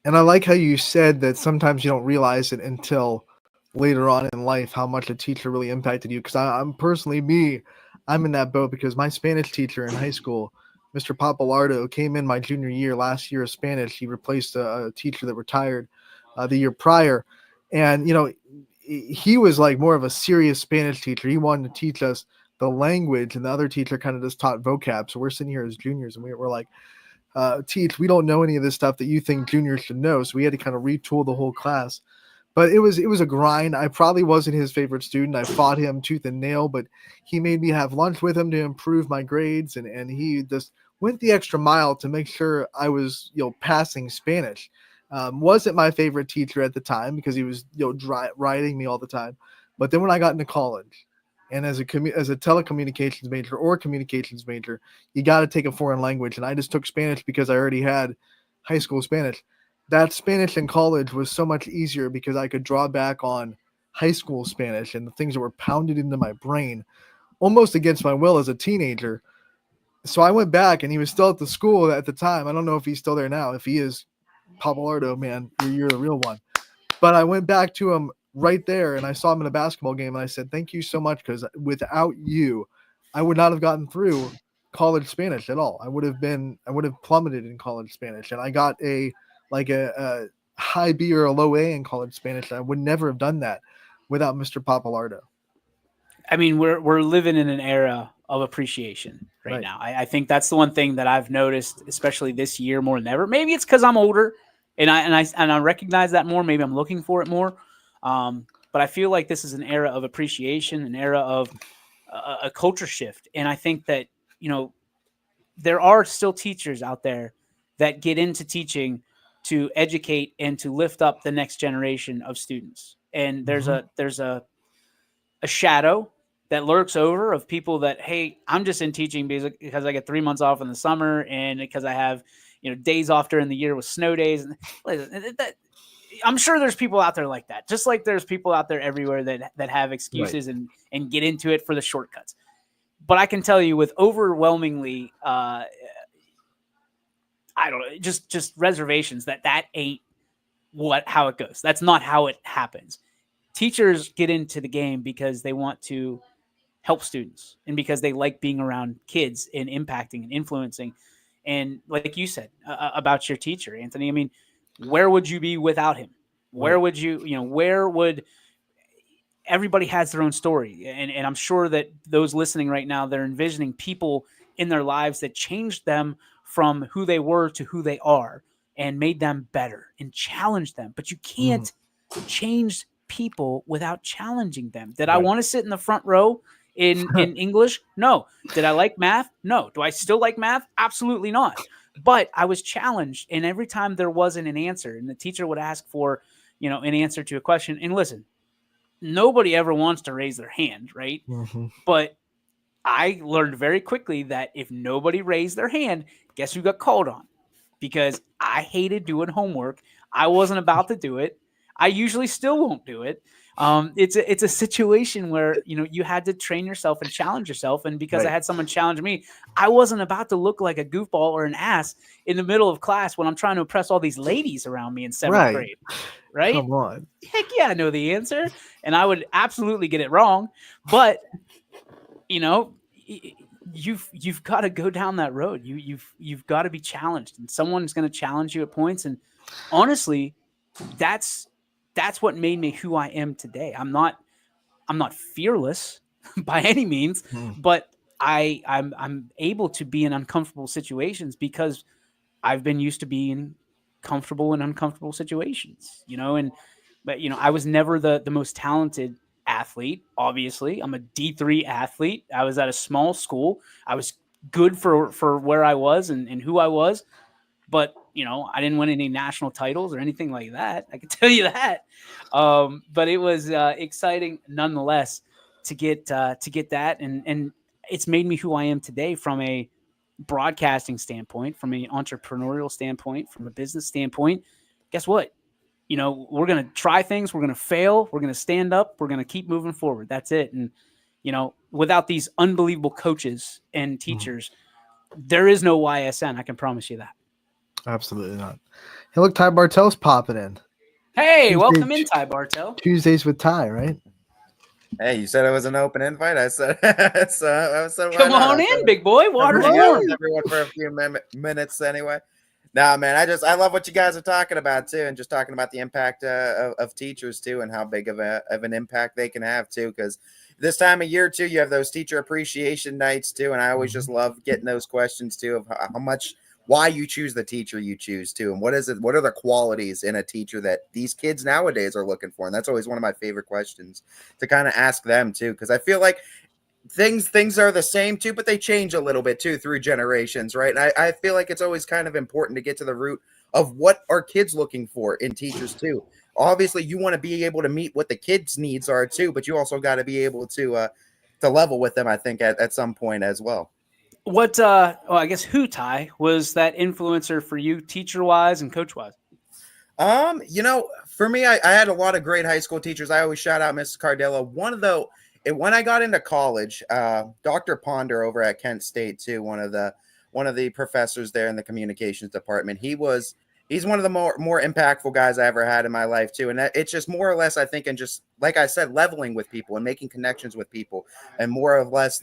B: and I like how you said that sometimes you don't realize it until later on in life how much a teacher really impacted you. Because I'm personally I'm in that boat because my Spanish teacher in high school, Mr. Papalardo, came in my junior year last year of Spanish. He replaced a teacher that retired the year prior, and he was like more of a serious Spanish teacher. He wanted to teach us the language, and the other teacher kind of just taught vocab. So we're sitting here as juniors, and we're like, teach, we don't know any of this stuff that you think juniors should know. So we had to kind of retool the whole class. But it was a grind. I probably wasn't his favorite student. I fought him tooth and nail, but he made me have lunch with him to improve my grades, and he just went the extra mile to make sure I was passing Spanish. Wasn't my favorite teacher at the time because he was riding me all the time. But then when I got into college, and as a telecommunications major or communications major, you got to take a foreign language. And I just took Spanish because I already had high school Spanish. That Spanish in college was so much easier because I could draw back on high school Spanish and the things that were pounded into my brain almost against my will as a teenager. So I went back, and he was still at the school at the time. I don't know if he's still there now. If he is, Papalardo, man, you're the real one. But I went back to him right there, and I saw him in a basketball game, and I said, thank you so much, because without you, I would not have gotten through college Spanish at all. I would have plummeted in college Spanish, and I got a high B or a low A in college Spanish. I would never have done that without Mr. Papalardo.
C: I mean, we're living in an era of appreciation
B: Right.
C: now. I think that's the one thing that I've noticed, especially this year more than ever. Maybe it's because I'm older and I recognize that more. Maybe I'm looking for it more. But I feel like this is an era of appreciation, an era of a culture shift. And I think that, there are still teachers out there that get into teaching to educate and to lift up the next generation of students. And there's a shadow that lurks over of people that, hey, I'm just in teaching because I get 3 months off in the summer and because I have, days off during the year with snow days. I'm sure there's people out there like that, just like there's people out there everywhere that have excuses and get into it for the shortcuts. But I can tell you with overwhelmingly, I don't know, just reservations that ain't how it goes. That's not how it happens. Teachers get into the game because they want to help students and because they like being around kids and impacting and influencing. And like you said about your teacher, Anthony, I mean, where would you be without him? Where would where would everybody has their own story. And I'm sure that those listening right now, they're envisioning people in their lives that changed them from who they were to who they are and made them better and challenged them. But you can't change people without challenging them. Did I want to sit in the front row in English? No. Did I like math? No. Do I still like math? Absolutely not. But I was challenged. And every time there wasn't an answer and the teacher would ask for, an answer to a question, and listen, nobody ever wants to raise their hand, right? But I learned very quickly that if nobody raised their hand, guess who got called on? Because I hated doing homework. I wasn't about to do it. I usually still won't do it. It's a situation where, you had to train yourself and challenge yourself. And because I had someone challenge me, I wasn't about to look like a goofball or an ass in the middle of class when I'm trying to impress all these ladies around me in seventh grade. Right?
B: Come on.
C: Heck yeah, I know the answer. And I would absolutely get it wrong. But, you've got to go down that road. You've got to be challenged. And someone's going to challenge you at points. And honestly, that's what made me who I am today. I'm not fearless by any means, but I'm able to be in uncomfortable situations because I've been used to being comfortable in uncomfortable situations, but I was never the most talented athlete. Obviously, I'm a D3 athlete. I was at a small school. I was good for where I was and who I was, but I didn't win any national titles or anything like that. I can tell you that. But it was exciting nonetheless to get that. And it's made me who I am today from a broadcasting standpoint, from an entrepreneurial standpoint, from a business standpoint. Guess what? We're going to try things. We're going to fail. We're going to stand up. We're going to keep moving forward. That's it. And, without these unbelievable coaches and teachers, there is no YSN. I can promise you that.
B: Absolutely not. Hey, look, Ty Bartell's popping in.
C: Hey, welcome in, Ty Bartell.
B: Tuesdays with Ty, right?
D: Hey, you said it was an open invite. I said,
C: come on in, big boy. Water's warm.
D: Everyone for a few minutes anyway. Nah, man, I love what you guys are talking about too, and just talking about the impact of teachers too, and how big of an impact they can have too. Because this time of year too, you have those teacher appreciation nights too, and I always just love getting those questions too of how much. Why you choose the teacher you choose too, and what is it? What are the qualities in a teacher that these kids nowadays are looking for? And that's always one of my favorite questions to kind of ask them too, because I feel like things are the same too, but they change a little bit too through generations, right? And I feel like it's always kind of important to get to the root of what are kids looking for in teachers too. Obviously, you want to be able to meet what the kids' needs are too, but you also got to be able to level with them. I think at some point as well.
C: What, I guess who, Ty, was that influencer for you teacher-wise and coach-wise?
D: For me, I had a lot of great high school teachers. I always shout out Mrs. Cardillo. When I got into college, Dr. Ponder over at Kent State too, one of the professors there in the communications department. He's one of the more impactful guys I ever had in my life too. And it's just more or less, I think, and just like I said, leveling with people and making connections with people, and more or less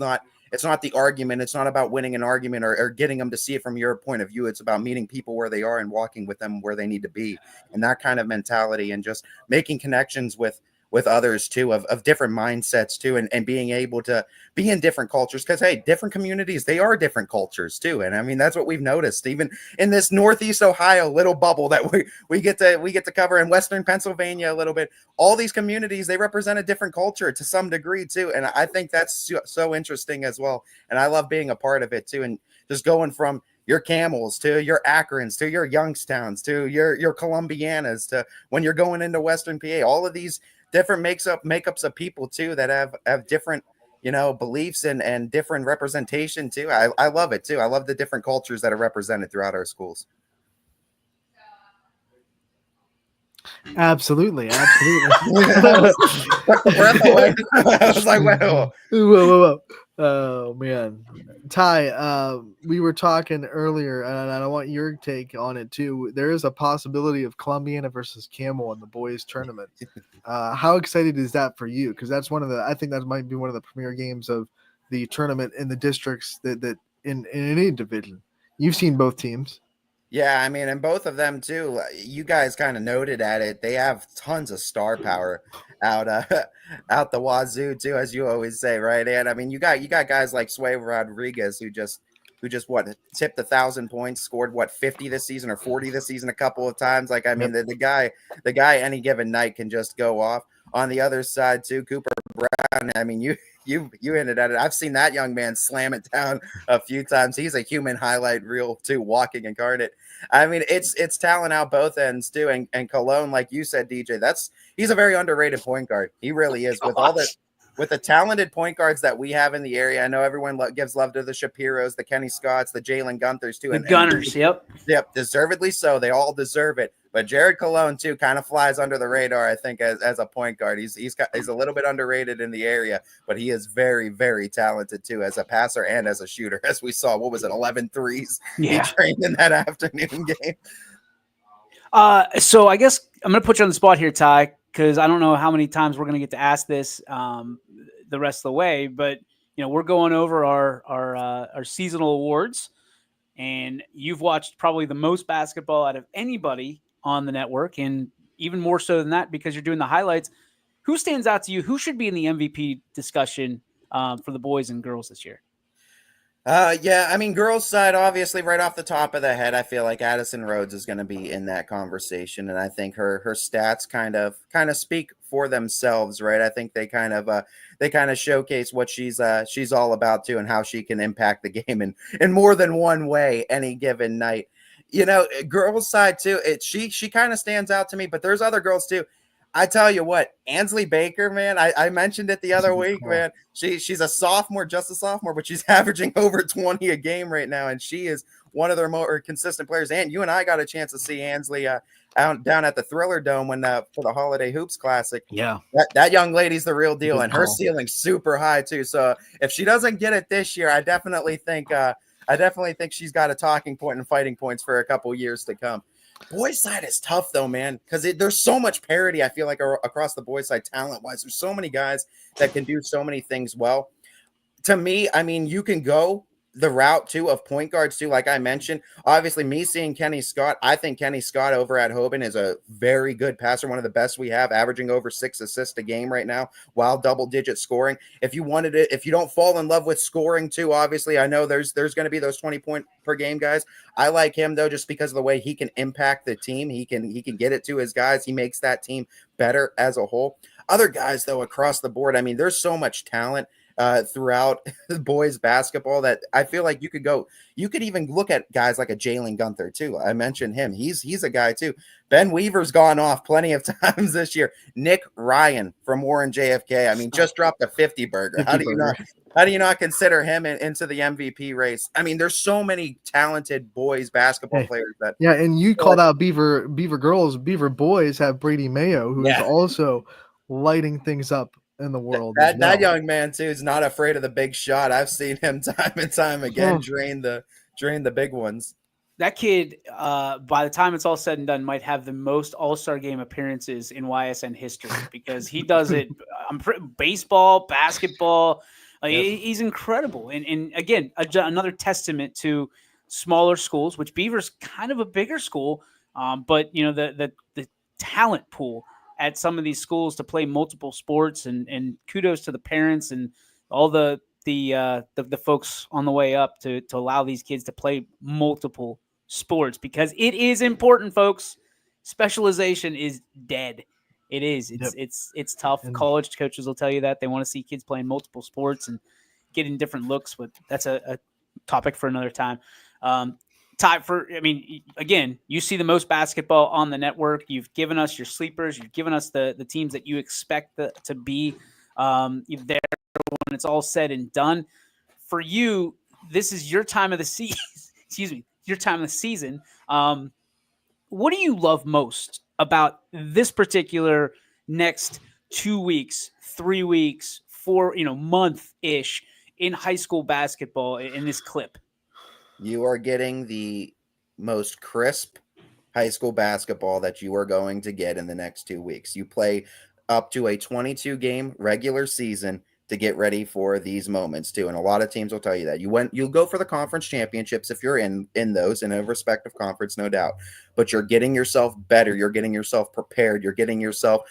D: it's not the argument. It's not about winning an argument or getting them to see it from your point of view. It's about meeting people where they are and walking with them where they need to be. And that kind of mentality and just making connections with with others too, of different mindsets too, and being able to be in different cultures, because hey, different communities, they are different cultures too. And I mean, that's what we've noticed even in this Northeast Ohio little bubble that we get to cover, in Western Pennsylvania a little bit. All these communities, they represent a different culture to some degree too, and I think that's so interesting as well. And I love being a part of it too, and just going from your Camels to your Akrons to your Youngstowns to your Columbianas to when you're going into Western PA, all of these different makeups of people too that have different, you know, beliefs and different representation too. I love it too. I love the different cultures that are represented throughout our schools.
B: Absolutely.
D: Took the breath away. I was like, whoa.
B: Whoa. Oh man, Ty, we were talking earlier, and I want your take on it too. There is a possibility of Columbiana versus Camel in the boys tournament. How excited is that for you? Because that's I think that might be one of the premier games of the tournament in the districts that in any division. You've seen both teams.
D: Yeah, I mean, and both of them too. You guys kind of noted at it. They have tons of star power out the wazoo too, as you always say, right? And I mean, you got guys like Sway Rodriguez who just what tipped 1,000 points, scored what 50 this season or 40 this season a couple of times. Like I mean, the guy any given night can just go off. On the other side too, Cooper Brown. I mean, you hinted at it. I've seen that young man slam it down a few times. He's a human highlight reel too, walking incarnate. I mean, it's talent out both ends too. And Cologne, like you said, DJ, he's a very underrated point guard. He really is. With the talented point guards that we have in the area. I know everyone gives love to the Shapiros, the Kenny Scotts, the Jalen Gunthers too.
C: The Gunners, yep,
D: deservedly so. They all deserve it. But Jared Cologne too kind of flies under the radar, I think, as a point guard. He's a little bit underrated in the area, but he is very, very talented too as a passer and as a shooter. As we saw, what was it, 11 threes he trained in that afternoon game.
C: So I guess I'm going to put you on the spot here, Ty, because I don't know how many times we're going to get to ask this the rest of the way, but you know, we're going over our seasonal awards, and you've watched probably the most basketball out of anybody on the network, and even more so than that because you're doing the highlights. Who stands out to you? Who should be in the MVP discussion for the boys and girls this year?
D: Yeah, I mean, girls' side, obviously, right off the top of the head, I feel like Addison Rhodes is going to be in that conversation, and I think her stats kind of speak for themselves, right? I think they kind of showcase what she's all about too, and how she can impact the game in more than one way any given night. You know, girls' side too, she kind of stands out to me, but there's other girls too. I tell you what, Ansley Baker, man, I mentioned it the other week, man. She's a sophomore, just a sophomore, but she's averaging over 20 a game right now, and she is one of their more consistent players. And you and I got a chance to see Ansley down at the Thriller Dome for the Holiday Hoops Classic.
B: Yeah,
D: that young lady's the real deal, and her ceiling's super high too. So if she doesn't get it this year, I definitely think she's got a talking point and fighting points for a couple years to come. Boys' side is tough though, man, because there's so much parity. I feel like across the boys' side, talent-wise, there's so many guys that can do so many things well. To me, I mean, you can go the route too of point guards too, like I mentioned. Obviously, me seeing Kenny Scott, I think Kenny Scott over at Hoban is a very good passer, one of the best we have, averaging over 6 assists a game right now, while double-digit scoring. If you don't fall in love with scoring too, obviously, I know there's going to be those 20-point per game guys. I like him though, just because of the way he can impact the team. He can get it to his guys. He makes that team better as a whole. Other guys though, across the board, I mean, there's so much talent throughout boys basketball that I feel like you could even look at guys like a Jalen Gunther too. I mentioned him. He's a guy too. Ben Weaver's gone off plenty of times this year. Nick Ryan from Warren JFK. I mean, just dropped a 50 burger. How do you not consider him into the MVP race? I mean, there's so many talented boys basketball players that.
B: Yeah, and you called out Beaver girls. Beaver boys have Brady Mayo, who is also lighting things up in the world.
D: That young man too is not afraid of the big shot. I've seen him time and time again drain the big ones.
C: That kid, by the time it's all said and done, might have the most All-Star game appearances in YSN history because he does it. Baseball, basketball. He's incredible. And again, another testament to smaller schools, which Beaver's kind of a bigger school, but you know the talent pool at some of these schools to play multiple sports, and kudos to the parents and all the folks on the way up to allow these kids to play multiple sports, because it is important, folks. Specialization is dead. It is. It's tough.
B: And
C: college coaches will tell you that they want to see kids playing multiple sports and getting different looks, but that's a topic for another time. Again, you see the most basketball on the network. You've given us your sleepers. You've given us the teams that you expect to be there when it's all said and done. For you, this is your time of the season. Excuse me, your time of the season. What do you love most about this particular next 2 weeks, 3 weeks, month-ish in high school basketball in this clip?
D: You are getting the most crisp high school basketball that you are going to get in the next 2 weeks. You play up to a 22-game regular season to get ready for these moments too. And a lot of teams will tell you that. You'll go for the conference championships if you're in those in a respective conference, no doubt. But you're getting yourself better. You're getting yourself prepared. You're getting yourself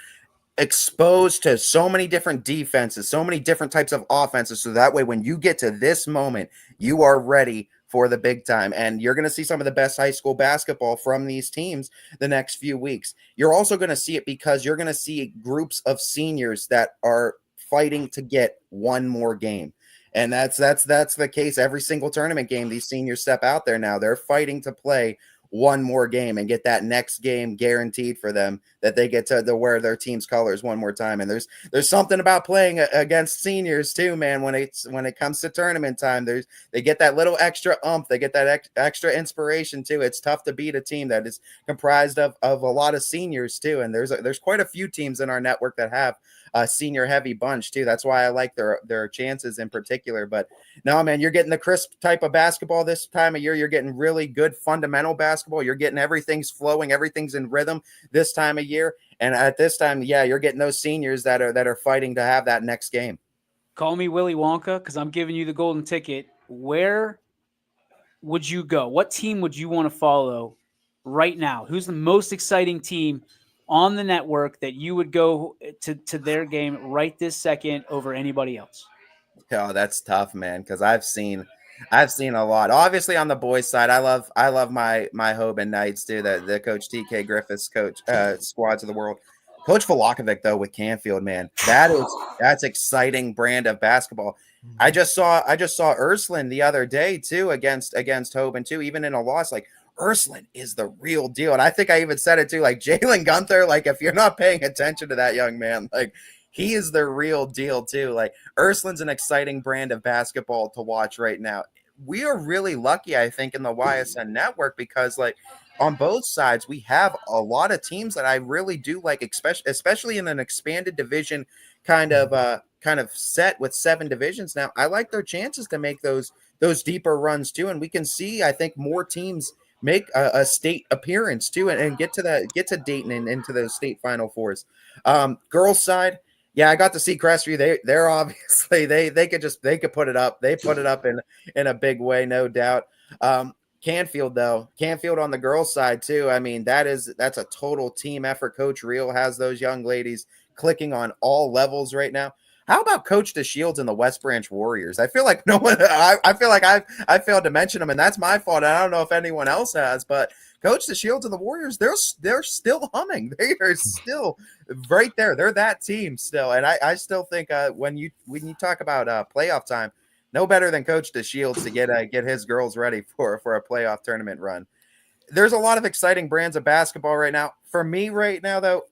D: exposed to so many different defenses, so many different types of offenses. So that way, when you get to this moment, you are ready for the big time. And you're going to see some of the best high school basketball from these teams the next few weeks. You're also going to see it because you're going to see groups of seniors that are fighting to get one more game. And that's the case every single tournament game. These seniors step out there now. They're fighting to play one more game and get that next game guaranteed for them, that they get to wear their team's colors one more time. And there's something about playing against seniors too, man. When it comes to tournament time, they get that little extra oomph. They get that extra inspiration too. It's tough to beat a team that is comprised of a lot of seniors too. And there's quite a few teams in our network that have a senior heavy bunch too. That's why I like their chances in particular. But no, man, you're getting the crisp type of basketball this time of year. You're getting really good fundamental basketball. You're getting everything's flowing, everything's in rhythm this time of year. And at this time, yeah, you're getting those seniors that are fighting to have that next game.
C: Call me Willy Wonka, because I'm giving you the golden ticket. Where would you go? What team would you want to follow right now? Who's the most exciting team on the network that you would go to their game right this second over anybody else?
D: Oh, that's tough, man, because I've seen a lot. Obviously, on the boys' side, I love my Hoban Knights too. The Coach TK Griffiths squads of the world. Coach Volakovic though with Canfield, man, that's exciting brand of basketball. I just saw Ursuline the other day too against Hoban too. Even in a loss, like Ursuline is the real deal, and I think I even said it too. Like Jalen Gunther, like if you're not paying attention to that young man, like he is the real deal too. Like Ursuline's an exciting brand of basketball to watch right now. We are really lucky, I think, in the YSN network because like on both sides, we have a lot of teams that I really do like, especially in an expanded division kind of set with 7 divisions now. I like their chances to make those deeper runs too. And we can see, I think, more teams make a state appearance too and get to Dayton and into those state Final Fours. Girls side, yeah, I got to see Crestview. They're obviously they could put it up. They put it up in a big way, no doubt. Canfield on the girls side too. I mean, that's a total team effort. Coach Reel has those young ladies clicking on all levels right now. How about Coach DeShields and the West Branch Warriors? I feel like no one. I feel like I failed to mention them, and that's my fault. I don't know if anyone else has, but Coach DeShields and the Warriors, they're still humming. They are still right there. They're that team still, and I still think when you talk about playoff time, no better than Coach DeShields to get his girls ready for a playoff tournament run. There's a lot of exciting brands of basketball right now. For me right now, though,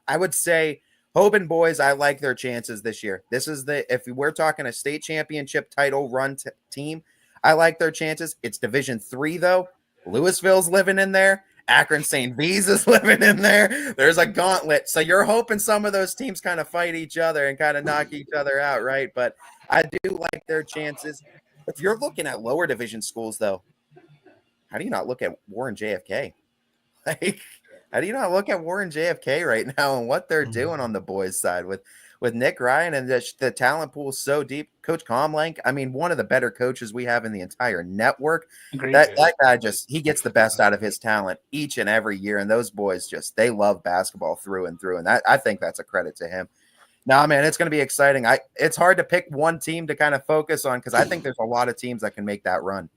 D: I would say Hoban boys, I like their chances this year. This is if we're talking a state championship title run team, I like their chances. It's Division III though. Louisville's living in there. Akron St. V's is living in there. There's a gauntlet. So you're hoping some of those teams kind of fight each other and kind of knock each other out, right? But I do like their chances. If you're looking at lower division schools, though, how do you not look at Warren JFK? Like, how do you not look at Warren JFK right now and what they're doing on the boys' side with Nick Ryan, and the talent pool is so deep. Coach Comlank, I mean, one of the better coaches we have in the entire network.
C: Agreed.
D: That guy he gets the best out of his talent each and every year, and those boys they love basketball through and through, and I think that's a credit to him. No, man, it's going to be exciting. It's hard to pick one team to kind of focus on because I think there's a lot of teams that can make that run.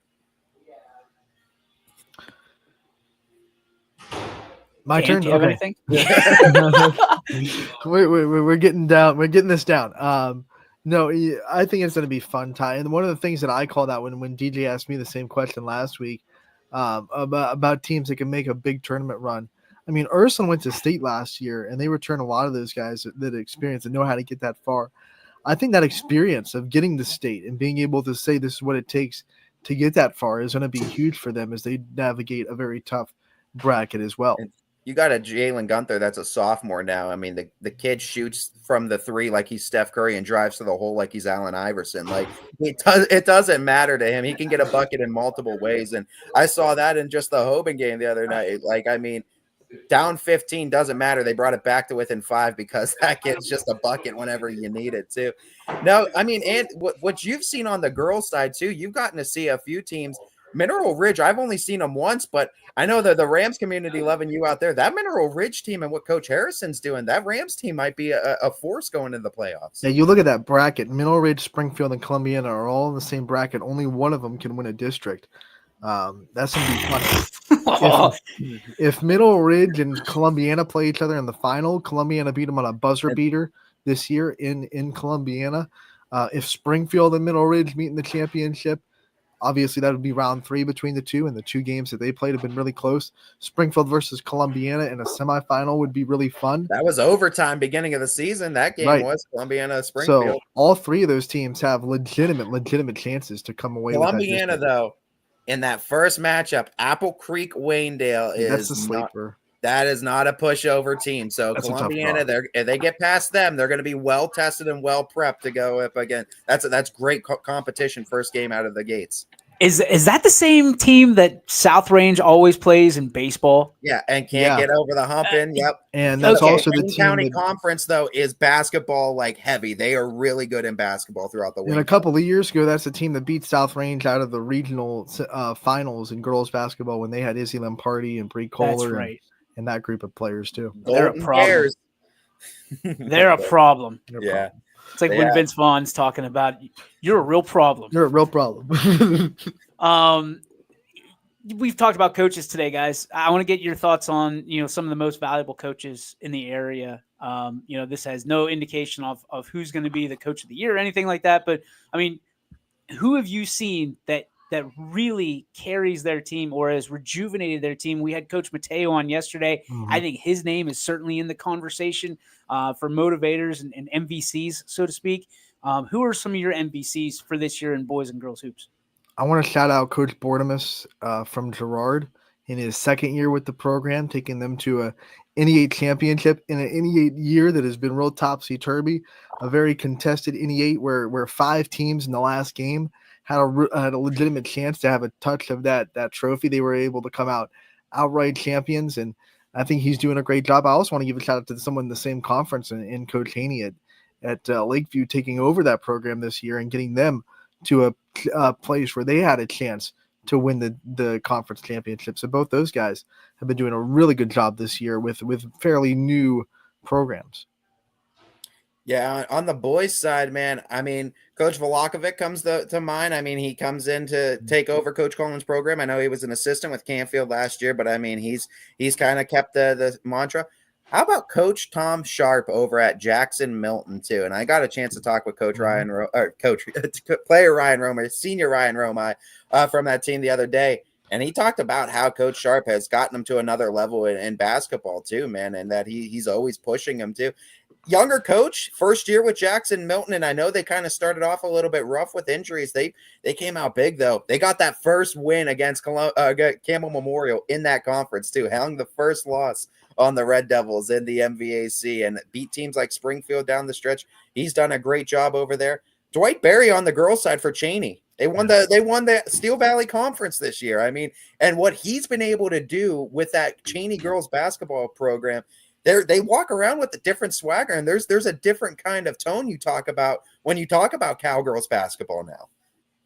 B: My turn.
C: Do you have
B: Okay.
C: anything?
B: We're getting down. We're getting this down. No, I think it's going to be fun, Ty. And one of the things that I called out when DJ asked me the same question last week about teams that can make a big tournament run. I mean, Ursuline went to state last year, and they returned a lot of those guys that experience and know how to get that far. I think that experience of getting to state and being able to say this is what it takes to get that far is going to be huge for them as they navigate a very tough bracket as well.
D: You got a Jalen Gunther that's a sophomore now. I mean, the kid shoots from the three like he's Steph Curry and drives to the hole like he's Allen Iverson. Like it doesn't matter to him. He can get a bucket in multiple ways. And I saw that in just the Hoban game the other night. Like, I mean, down 15 doesn't matter. They brought it back to within 5 because that kid's just a bucket whenever you need it too. No, I mean, and what you've seen on the girls' side too, you've gotten to see a few teams. Mineral Ridge, I've only seen them once, but I know that the Rams community loving you out there. That Mineral Ridge team and what Coach Harrison's doing, that Rams team might be a force going into the playoffs.
B: Yeah, you look at that bracket. Mineral Ridge, Springfield, and Columbiana are all in the same bracket. Only one of them can win a district. That's going to be fun. If Mineral Ridge and Columbiana play each other in the final, Columbiana beat them on a buzzer beater this year in Columbiana. If Springfield and Mineral Ridge meet in the championship, obviously that would be round 3 between the two, and the 2 games that they played have been really close. Springfield versus Columbiana in a semifinal would be really fun.
D: That was overtime beginning of the season. That game was Columbiana Springfield.
B: So all 3 of those teams have legitimate chances to come away
D: Columbiana,
B: with that
D: though, in that first matchup, Apple Creek Waynedale
B: that's a sleeper.
D: That is not a pushover team. So
B: That's
D: Columbiana, if they get past them, they're going to be well tested and well prepped to go up again. That's great competition first game out of the gates.
C: Is that the same team that South Range always plays in baseball?
D: Yeah, and can't get over the hump in. Yep.
B: And that's also the
D: Wayne
B: team
D: County Conference, though, is basketball like heavy. They are really good in basketball throughout the week.
B: And a couple of years ago, that's the team that beat South Range out of the regional finals in girls basketball when they had Izzy Lamparty and Bree Kohler.
C: That's right.
B: And that group of players too.
C: They're a problem. They're a problem.
D: Yeah.
C: It's like when Vince Vaughn's talking about you're a real problem.
B: You're a real problem.
C: We've talked about coaches today, guys. I want to get your thoughts on, some of the most valuable coaches in the area. This has no indication of who's going to be the coach of the year or anything like that. But I mean, who have you seen that really carries their team or has rejuvenated their team? We had Coach Mateo on yesterday. Mm-hmm. I think his name is certainly in the conversation for motivators and MVCs, so to speak. Who are some of your MVCs for this year in boys and girls hoops?
B: I want to shout out Coach Bordemus from Girard in his second year with the program, taking them to a NE8 championship in an NE8 year that has been real topsy-turvy, a very contested NE8 where 5 teams in the last game had a legitimate chance to have a touch of that trophy. They were able to come out outright champions, and I think he's doing a great job. I also want to give a shout out to someone in the same conference in Coach Haney at Lakeview, taking over that program this year and getting them to a place where they had a chance to win the conference championship. So both those guys have been doing a really good job this year with fairly new programs.
D: Yeah, on the boys' side, man, I mean, Coach Volakovic comes to mind. I mean, he comes in to take over Coach Colin's program. I know he was an assistant with Canfield last year, but I mean, he's kind of kept the mantra. How about Coach Tom Sharp over at Jackson Milton too? And I got a chance to talk with Coach Ryan, player Ryan Romer, senior Ryan Romer from that team the other day. And he talked about how Coach Sharp has gotten him to another level in basketball too, man, and that he's always pushing him too. Younger coach, first year with Jackson Milton, and I know they kind of started off a little bit rough with injuries. They came out big, though. They got that first win against Campbell Memorial in that conference, too. Hung the first loss on the Red Devils in the MVAC and beat teams like Springfield down the stretch. He's done a great job over there. Dwight Berry on the girls' side for Cheney. They won the Steel Valley Conference this year. I mean, and what he's been able to do with that Cheney girls basketball program, they walk around with a different swagger, and there's a different kind of tone you talk about when you talk about Cowgirls basketball now.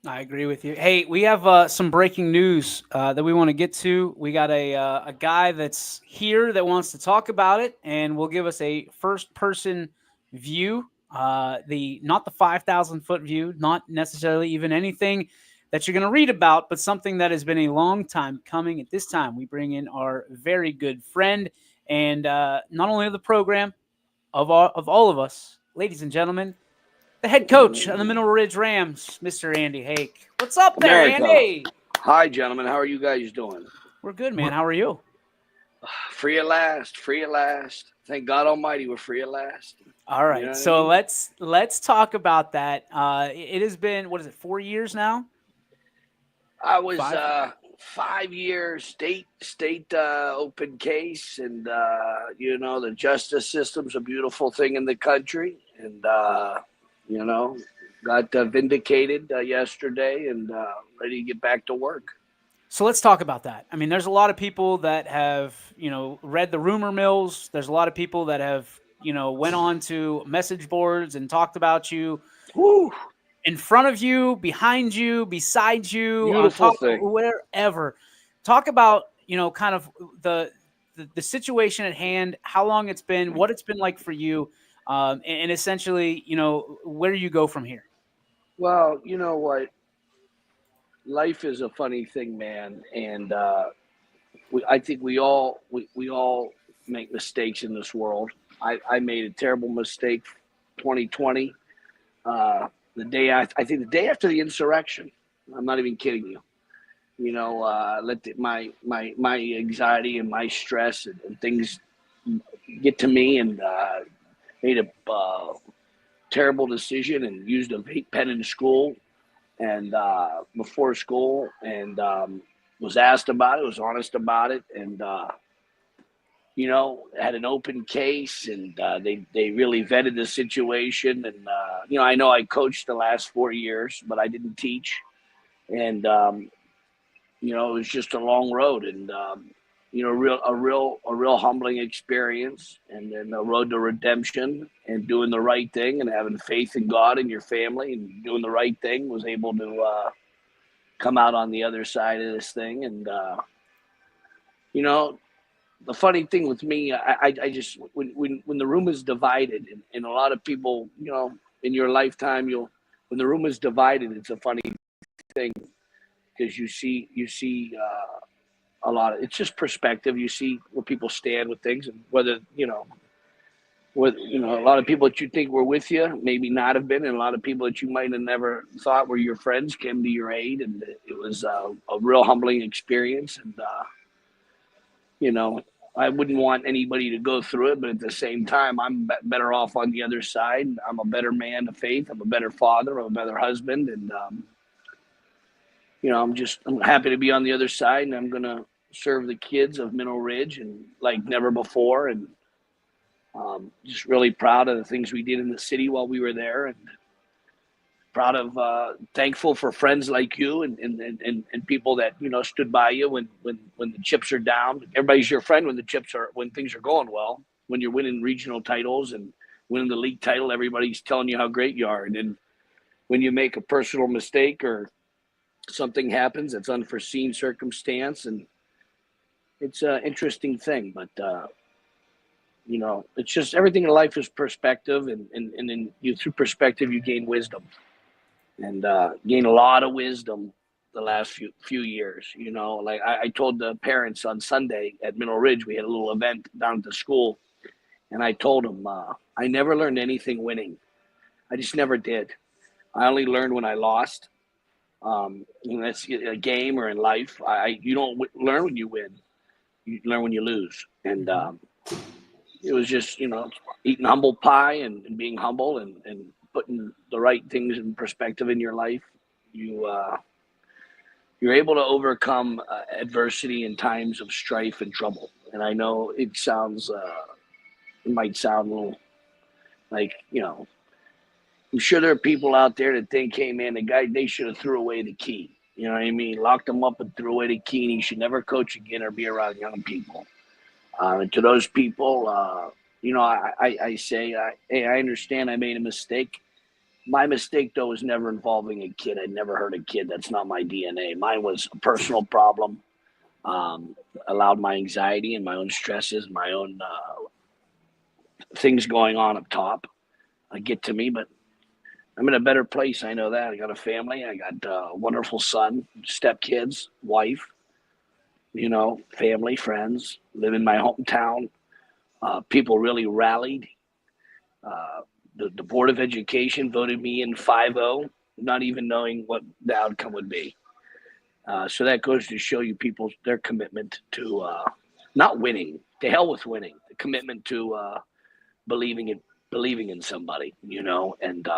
C: I agree with you. Hey, we have some breaking news that we want to get to. We got a guy that's here that wants to talk about it, and will give us a first-person view. Not the 5,000-foot view, not necessarily even anything that you're going to read about, but something that has been a long time coming. At this time, we bring in our very good friend, and not only of the program, of all of us, ladies and gentlemen, the head coach of the Mineral Ridge Rams, Mr. Andy Hake. What's up there,
E: America.
C: Andy?
E: Hi, gentlemen. How are you guys doing?
C: We're good, man. How are you?
E: Free at last. Free at last. Thank God Almighty, we're free at last.
C: All right.
E: You know
C: So
E: what I mean?
C: let's talk about that. It has been, what is it, 4 years now?
E: I was
C: 5
E: years state open case, and the justice system's a beautiful thing in the country, and got vindicated yesterday, and ready to get back to work.
C: So let's talk about that. I mean, there's a lot of people that have, read the rumor mills. There's a lot of people that have, went on to message boards and talked about you.
E: Woo!
C: In front of you, behind you, beside you,
E: Beautiful
C: on top,
E: thing.
C: wherever. Talk about, kind of the situation at hand, how long it's been, what it's been like for you, and essentially, where you go from here.
E: Well, you know what? Life is a funny thing, man, and I think we all make mistakes in this world. I made a terrible mistake, 2020. The day the day after the insurrection. I'm not even kidding you. Let my anxiety and my stress and things get to me, and made a terrible decision and used a vape pen in school and before school, and was asked about it, was honest about it, and had an open case, and they really vetted the situation, and I know I coached the last 4 years, but I didn't teach, and it was just a long road, and a real humbling experience, and then the road to redemption, and doing the right thing, and having faith in God and your family, and doing the right thing, was able to come out on the other side of this thing. And the funny thing with me, I just, when the room is divided, and a lot of people, in your lifetime, when the room is divided, it's a funny thing, because you see a lot of, it's just perspective. You see where people stand with things, and whether a lot of people that you think were with you maybe not have been, and a lot of people that you might have never thought were your friends came to your aid, and it was a real humbling experience. And I wouldn't want anybody to go through it, but at the same time, I'm better off on the other side. I'm a better man of faith. I'm a better father. I'm a better husband. And, I'm happy to be on the other side, and I'm going to serve the kids of Mineral Ridge, and like never before. And just really proud of the things we did in the city while we were there, and proud of, thankful for friends like you, and people that, stood by you when the chips are down. Everybody's your friend when things are going well. When you're winning regional titles and winning the league title, everybody's telling you how great you are. And then when you make a personal mistake, or something happens, it's unforeseen circumstance, and it's an interesting thing. But it's just, everything in life is perspective, and then through perspective you gain wisdom, and gain a lot of wisdom the last few years. Like I told the parents on Sunday at Mineral Ridge, we had a little event down at the school, and I told them, I never learned anything winning. I just never did. I only learned when I lost. That's a game, or in life. You don't learn when you win. You learn when you lose. And it was just, eating humble pie, and being humble, and putting the right things in perspective in your life. You're able to overcome adversity in times of strife and trouble. And I know it might sound a little like, I'm sure there are people out there that think, hey man, they should have threw away the key. You know what I mean? Locked him up and threw away the key, and he should never coach again or be around young people. And to those people, I say, hey, I understand I made a mistake. My mistake, though, was never involving a kid. I never hurt a kid. That's not my DNA. Mine was a personal problem. Allowed my anxiety and my own stresses, my own things going on up top get to me. But I'm in a better place. I know that. I got a family. I got a wonderful son, stepkids, wife, family, friends, live in my hometown. People really rallied. The Board of Education voted me in 5-0, not even knowing what the outcome would be. So that goes to show you their commitment to not winning. To hell with winning. The commitment to believing in somebody, and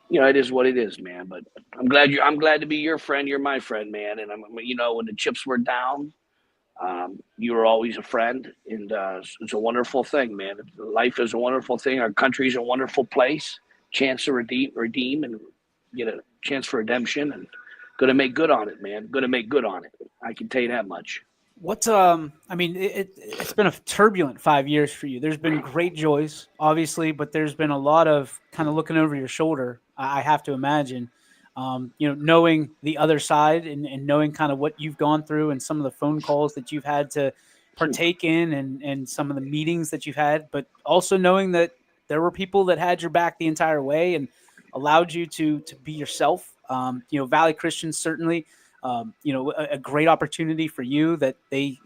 E: it is what it is, man. But I'm glad to be your friend. You're my friend, man. And when the chips were down, you were always a friend, and it's a wonderful thing, man. Life is a wonderful thing. Our country's a wonderful place. Chance to redeem and get a chance for redemption, and going to make good on it, man. Going to make good on it. I can tell you that much.
C: It's been a turbulent 5 years for you. There's been great joys, obviously, but there's been a lot of kind of looking over your shoulder, I have to imagine, knowing the other side and knowing kind of what you've gone through and some of the phone calls that you've had to partake in and some of the meetings that you've had, but also knowing that there were people that had your back the entire way and allowed you to be yourself. Valley Christians certainly, a great opportunity for you that they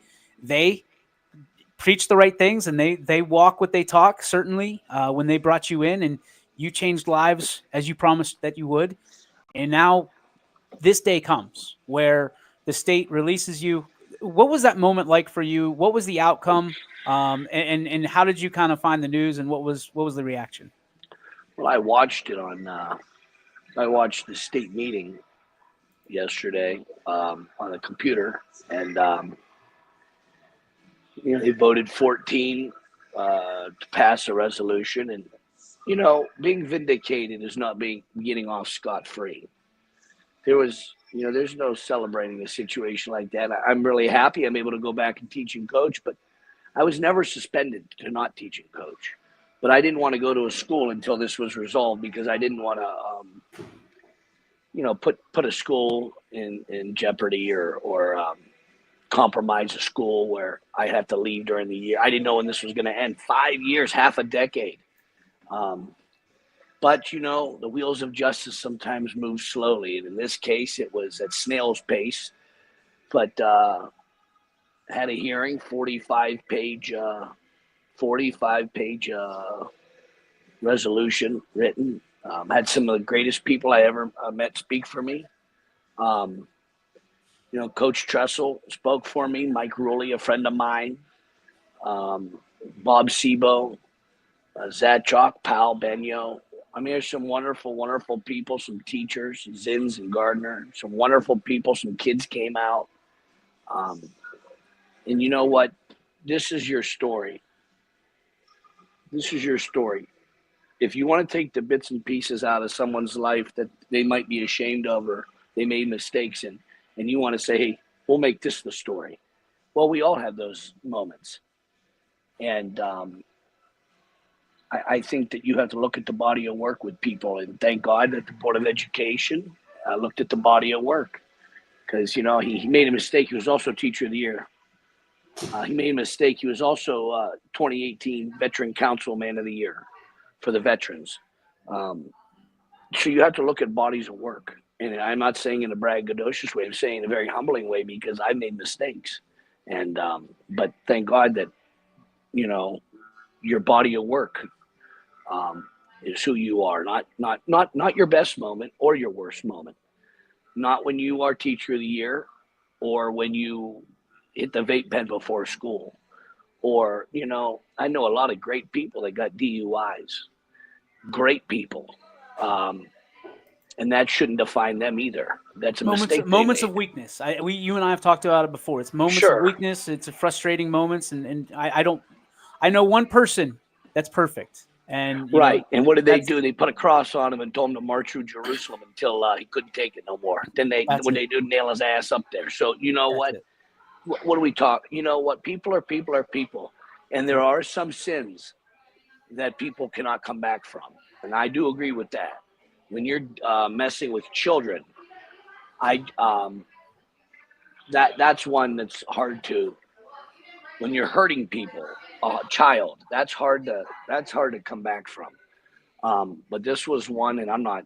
C: preach the right things and they walk what they talk, certainly, when they brought you in and you changed lives as you promised that you would. And now this day comes where the state releases you. What was that moment like for you? What was the outcome? And how did you kind of find the news, and what was the reaction?
E: Well, I watched it I watched the state meeting yesterday on the computer, and they voted 14 to pass a resolution, and being vindicated is not getting off scot-free. There's no celebrating a situation like that. I'm really happy I'm able to go back and teach and coach, but I was never suspended to not teach and coach. But I didn't want to go to a school until this was resolved, because I didn't want to, put a school in jeopardy or compromise a school where I have to leave during the year. I didn't know when this was going to end. 5 years, half a decade. But, the wheels of justice sometimes move slowly. And in this case, it was at snail's pace. But had a hearing, 45-page resolution written. Had some of the greatest people I ever met speak for me. Coach Tressel spoke for me. Mike Rulli, a friend of mine. Bob Sebo, Zadchok, Pal Benyo. There's some wonderful, wonderful people, some teachers, Zins and Gardner, some wonderful people, some kids came out. And you know what? This is your story. This is your story. If you want to take the bits and pieces out of someone's life that they might be ashamed of or they made mistakes in, and you want to say, hey, we'll make this the story. Well, we all have those moments. And I think that you have to look at the body of work with people, and thank God that the Board of Education looked at the body of work, because, he made a mistake. He was also Teacher of the Year. He made a mistake. He was also 2018 Veteran Council Man of the Year for the veterans. So you have to look at bodies of work. And I'm not saying in a braggadocious way. I'm saying in a very humbling way, because I made mistakes. And but thank God that, your body of work is who you are. Not your best moment or your worst moment. Not when you are Teacher of the Year, or when you hit the vape pen before school, or, I know a lot of great people that got DUIs, great people. And that shouldn't define them either. That's a mistake.
C: Moments of weakness. You and I have talked about it before. It's moments of weakness. It's a frustrating moments. And I know one person that's perfect. And
E: right. And what did they do? They put a cross on him and told him to march through Jerusalem until he couldn't take it no more. Then they nail his ass up there. So you know what? what do we talk? You know what? People are people are people, and there are some sins that people cannot come back from, and I do agree with that. When you're messing with children, I that's one that's hard to. When you're hurting people, a child, that's hard to come back from. But this was one, and I'm not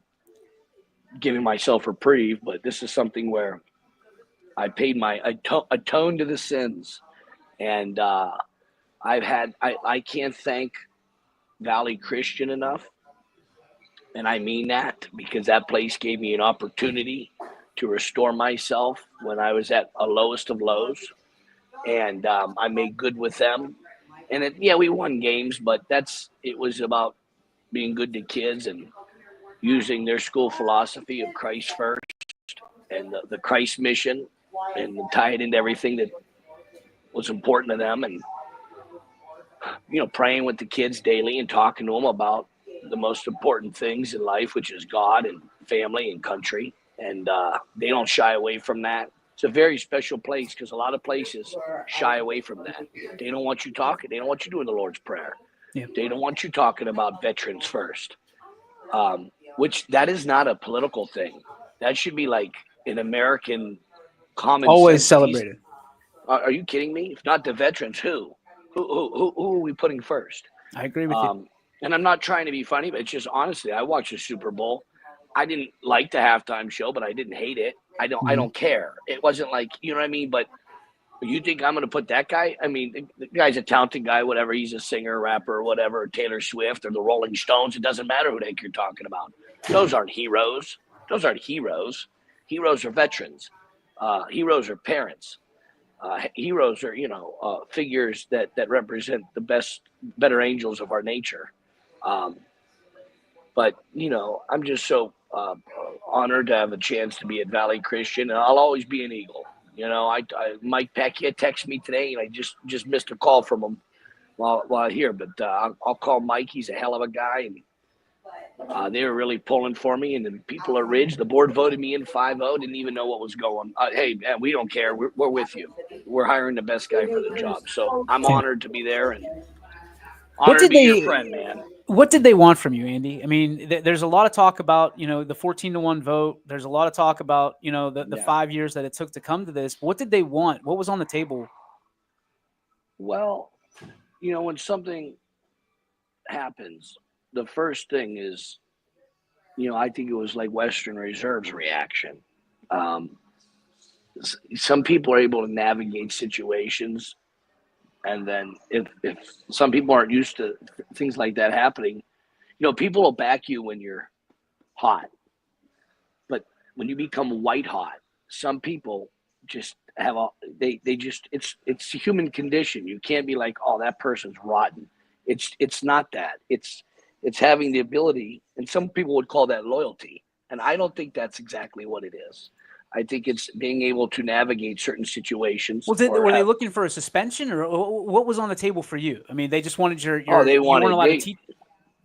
E: giving myself reprieve, but this is something where I paid my atone to the sins, and I can't thank Valley Christian enough, and I mean that because that place gave me an opportunity to restore myself when I was at a lowest of lows, and I made good with them. And yeah, we won games, but it was about being good to kids and using their school philosophy of Christ first and the Christ mission and tie it into everything that was important to them, and praying with the kids daily and talking to them about the most important things in life, which is God and family and country. And they don't shy away from that. It's a very special place because a lot of places shy away from that. They don't want you talking. They don't want you doing the Lord's Prayer.
C: Yeah.
E: They don't want you talking about veterans first, which that is not a political thing. That should be like an American common
C: Always
E: sense.
C: celebrated.
E: Are you kidding me? If not the veterans, who? Who are we putting first?
C: I agree with you.
E: And I'm not trying to be funny, but it's just honestly, I watched the Super Bowl. I didn't like the halftime show, but I didn't hate it. I don't care. It wasn't like, you know what I mean? But you think I'm going to put that guy? I mean, the guy's a talented guy, whatever. He's a singer, rapper, whatever, or Taylor Swift or the Rolling Stones. It doesn't matter who the heck you're talking about. Those aren't heroes. Those aren't heroes. Heroes are veterans. Heroes are parents. Heroes are, figures that represent the better angels of our nature. But, I'm just so honored to have a chance to be at Valley Christian, and I'll always be an Eagle. Mike Pecchia texted me today, and I just missed a call from him while I'm here. But I'll call Mike. He's a hell of a guy, and they were really pulling for me. And then people at Ridge, the board voted me in 5-0. Didn't even know what was going. Hey, man, we don't care. We're with you. We're hiring the best guy for the job. So I'm honored to be there and honored to be your friend, man.
C: What did they want from you, Andy? I mean, there's a lot of talk about, the 14-1 vote. There's a lot of talk about, the 5 years that it took to come to this. What did they want? What was on the table?
E: Well, when something happens, the first thing is, I think it was like Western Reserve's reaction. Some people are able to navigate situations. And then if some people aren't used to things like that happening, people will back you when you're hot. But when you become white hot, some people just have it's a human condition. You can't be like, oh, that person's rotten. It's not that. It's having the ability, and some people would call that loyalty. And I don't think that's exactly what it is. I think it's being able to navigate certain situations.
C: Were they looking for a suspension, or what was on the table for you? I mean, they just wanted your
E: they wanted,
C: you weren't allowed to teach.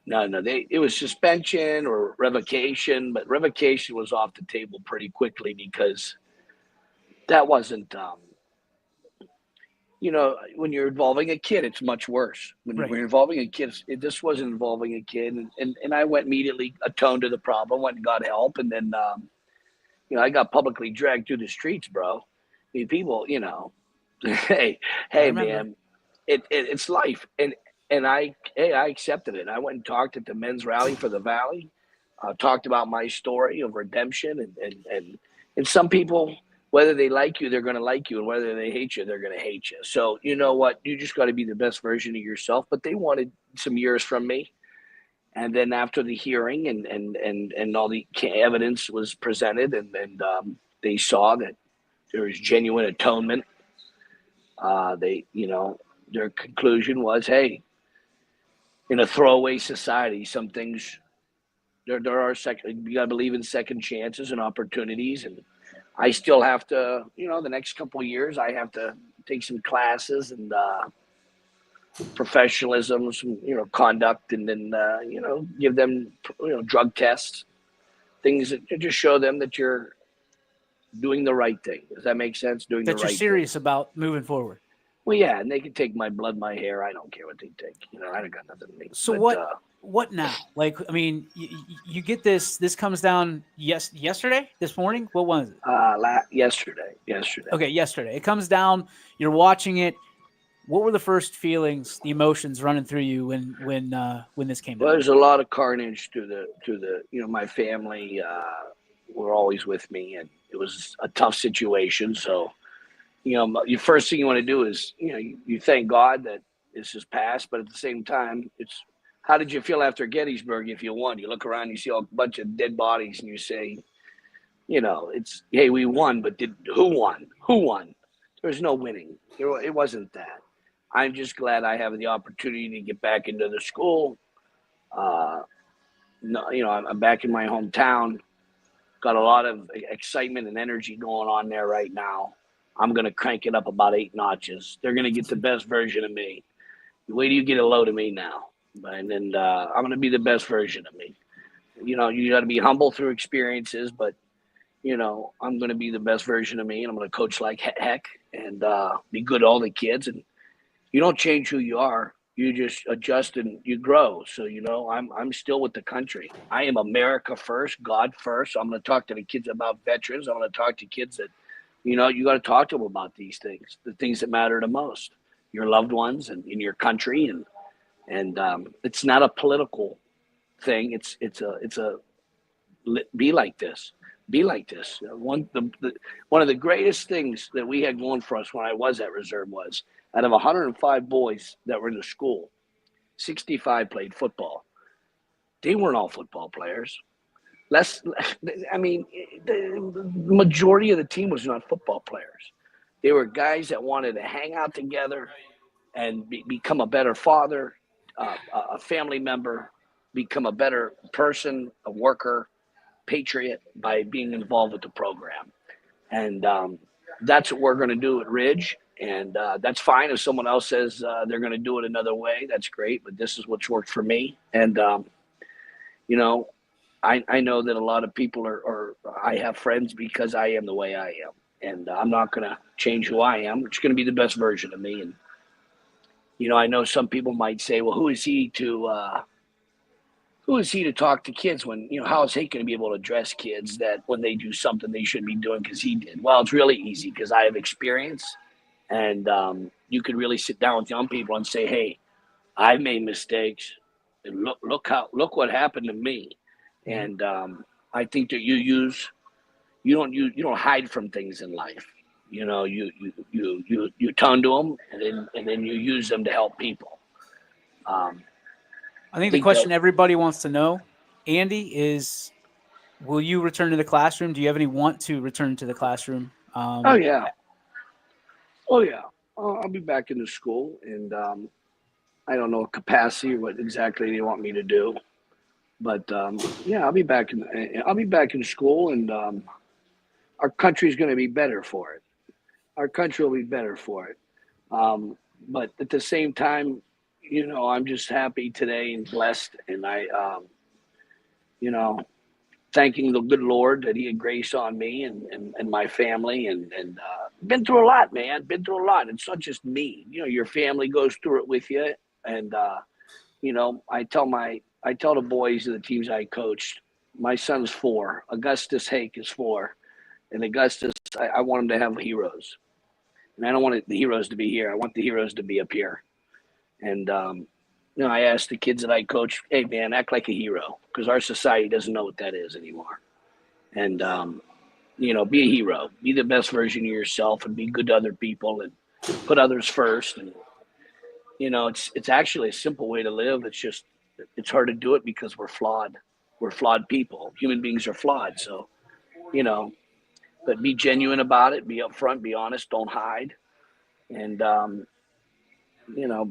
E: No, it was suspension or revocation, but revocation was off the table pretty quickly because that wasn't, when you're involving a kid, it's much worse. When you're involving a kid, this wasn't involving a kid. And I went immediately atoned to the problem, went and got help. And then, I got publicly dragged through the streets, bro. I mean, people, hey, man, it's life. And I accepted it. I went and talked at the men's rally for the Valley, talked about my story of redemption. And some people, whether they like you, they're going to like you. And whether they hate you, they're going to hate you. So you know what? You just got to be the best version of yourself. But they wanted some years from me. And then after the hearing and all the evidence was presented and they saw that there was genuine atonement, their conclusion was, hey, in a throwaway society, some things, there are you got to believe in second chances and opportunities. And I still have to, the next couple of years, I have to take some classes and professionalism, some, conduct, and then, give them, drug tests, things that just show them that you're doing the right thing. Does that make sense? Doing
C: That
E: the
C: you're
E: right
C: serious
E: thing.
C: about moving forward.
E: Well, yeah, and they can take my blood, my hair. I don't care what they take. I don't got nothing to me.
C: So
E: But,
C: what now? Like, I mean, you get this. This comes down yesterday, this morning. What was it?
E: Yesterday.
C: Okay, yesterday. It comes down. You're watching it. What were the first feelings, the emotions running through you when this came
E: Well,
C: down?
E: there's a lot of carnage to the my family were always with me, and it was a tough situation. So, your first thing you want to do is you thank God that this has passed, but at the same time, it's how did you feel after Gettysburg if you won? You look around, you see a bunch of dead bodies, and you say, it's hey, we won, but who won? Who won? There's no winning. It wasn't that. I'm just glad I have the opportunity to get back into the school. No, I'm back in my hometown. Got a lot of excitement and energy going on there right now. I'm going to crank it up about 8 notches. They're going to get the best version of me. Wait till you get a load of me now. And I'm going to be the best version of me. You got to be humble through experiences, but, I'm going to be the best version of me, and I'm going to coach like heck and be good to all the kids. And you don't change who you are. You just adjust and you grow. So, I'm still with the country. I am America first, God first. I'm going to talk to the kids about veterans. I'm going to talk to kids that, you got to talk to them about these things, the things that matter the most, your loved ones and in your country. And it's not a political thing. It's a be like this. Be like this. One of the greatest things that we had going for us when I was at reserve was out of 105 boys that were in the school, 65 played football. They weren't all football players. The majority of the team was not football players. They were guys that wanted to hang out together and become a better father, a family member, become a better person, a worker, patriot by being involved with the program. And that's what we're going to do at Ridge. And that's fine if someone else says they're going to do it another way. That's great. But this is what's worked for me. And, I know that a lot of people I have friends because I am the way I am. And I'm not going to change who I am. It's going to be the best version of me. And, I know some people might say, well, who is he to talk to kids when, how is he going to be able to address kids that when they do something they shouldn't be doing because he did? Well, it's really easy because I have experience. And you could really sit down with young people and say, hey, I've made mistakes. And look what happened to me. And I think that you don't hide from things in life. You turn to them and then you use them to help people.
C: I think the question everybody wants to know, Andy, is will you return to the classroom? Do you have any want to return to the classroom?
E: Oh, yeah. I'll be back in the school, and I don't know capacity or what exactly they want me to do. But I'll be back in school, and our country's going to be better for it. Our country will be better for it. But at the same time, I'm just happy today and blessed, and I, thanking the good Lord that He had grace on me and my family, and been through a lot, man. Been through a lot. It's not just me. Your family goes through it with you, and I tell the boys of the teams I coached. My son's 4. Augustus Hake is 4, and Augustus, I want him to have heroes, and I don't want the heroes to be here. I want the heroes to be up here. And I asked the kids that I coach, hey man, act like a hero, because our society doesn't know what that is anymore. And be a hero, be the best version of yourself, and be good to other people, and put others first. And it's actually a simple way to live. It's hard to do it because we're flawed. We're flawed people. Human beings are flawed. So, but be genuine about it. Be upfront. Be honest. Don't hide. And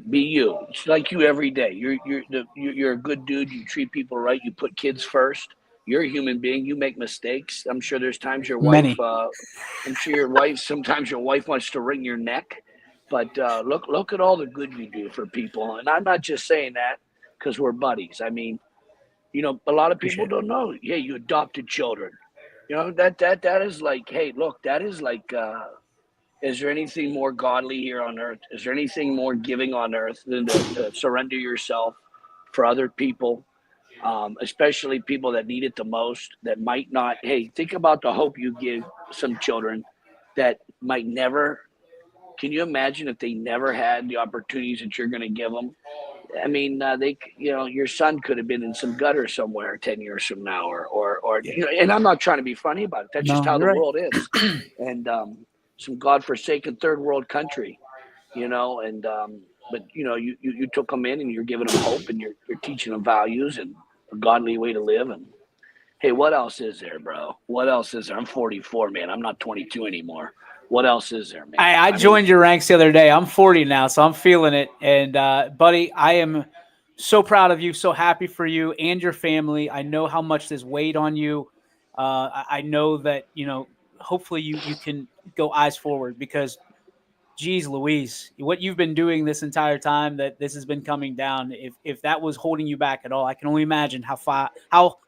E: be you. It's like you every day. You're a good dude. You treat people right. You put kids first. You're a human being. You make mistakes. I'm sure there's times your wife. Sometimes your wife wants to wring your neck. But look at all the good you do for people. And I'm not just saying that because we're buddies. I mean, a lot of people don't know. Yeah, you adopted children. You know, that is like, hey, look, that is like, is there anything more godly here on earth? Is there anything more giving on earth than to surrender yourself for other people, especially people that need it the most, that might not? Hey, think about the hope you give some children that might never. Can you imagine if they never had the opportunities that you're going to give them? I mean, your son could have been in some gutter somewhere 10 years from now, or
C: Yeah.
E: and I'm not trying to be funny about it. That's just
C: No,
E: how the
C: you're right.
E: world is. And some godforsaken third world country, but you took them in and you're giving them hope and you're teaching them values and a godly way to live. And hey, what else is there, bro? What else is there? I'm 44, man. I'm not 22 anymore. What else is there, man?
C: I
E: mean,
C: joined your ranks the other day. I'm 40 now, so I'm feeling it. And buddy, I am so proud of you, so happy for you and your family. I know how much this weighed on you. I know that, hopefully you can go eyes forward, because geez Louise, what you've been doing this entire time that this has been coming down, if that was holding you back at all, I can only imagine how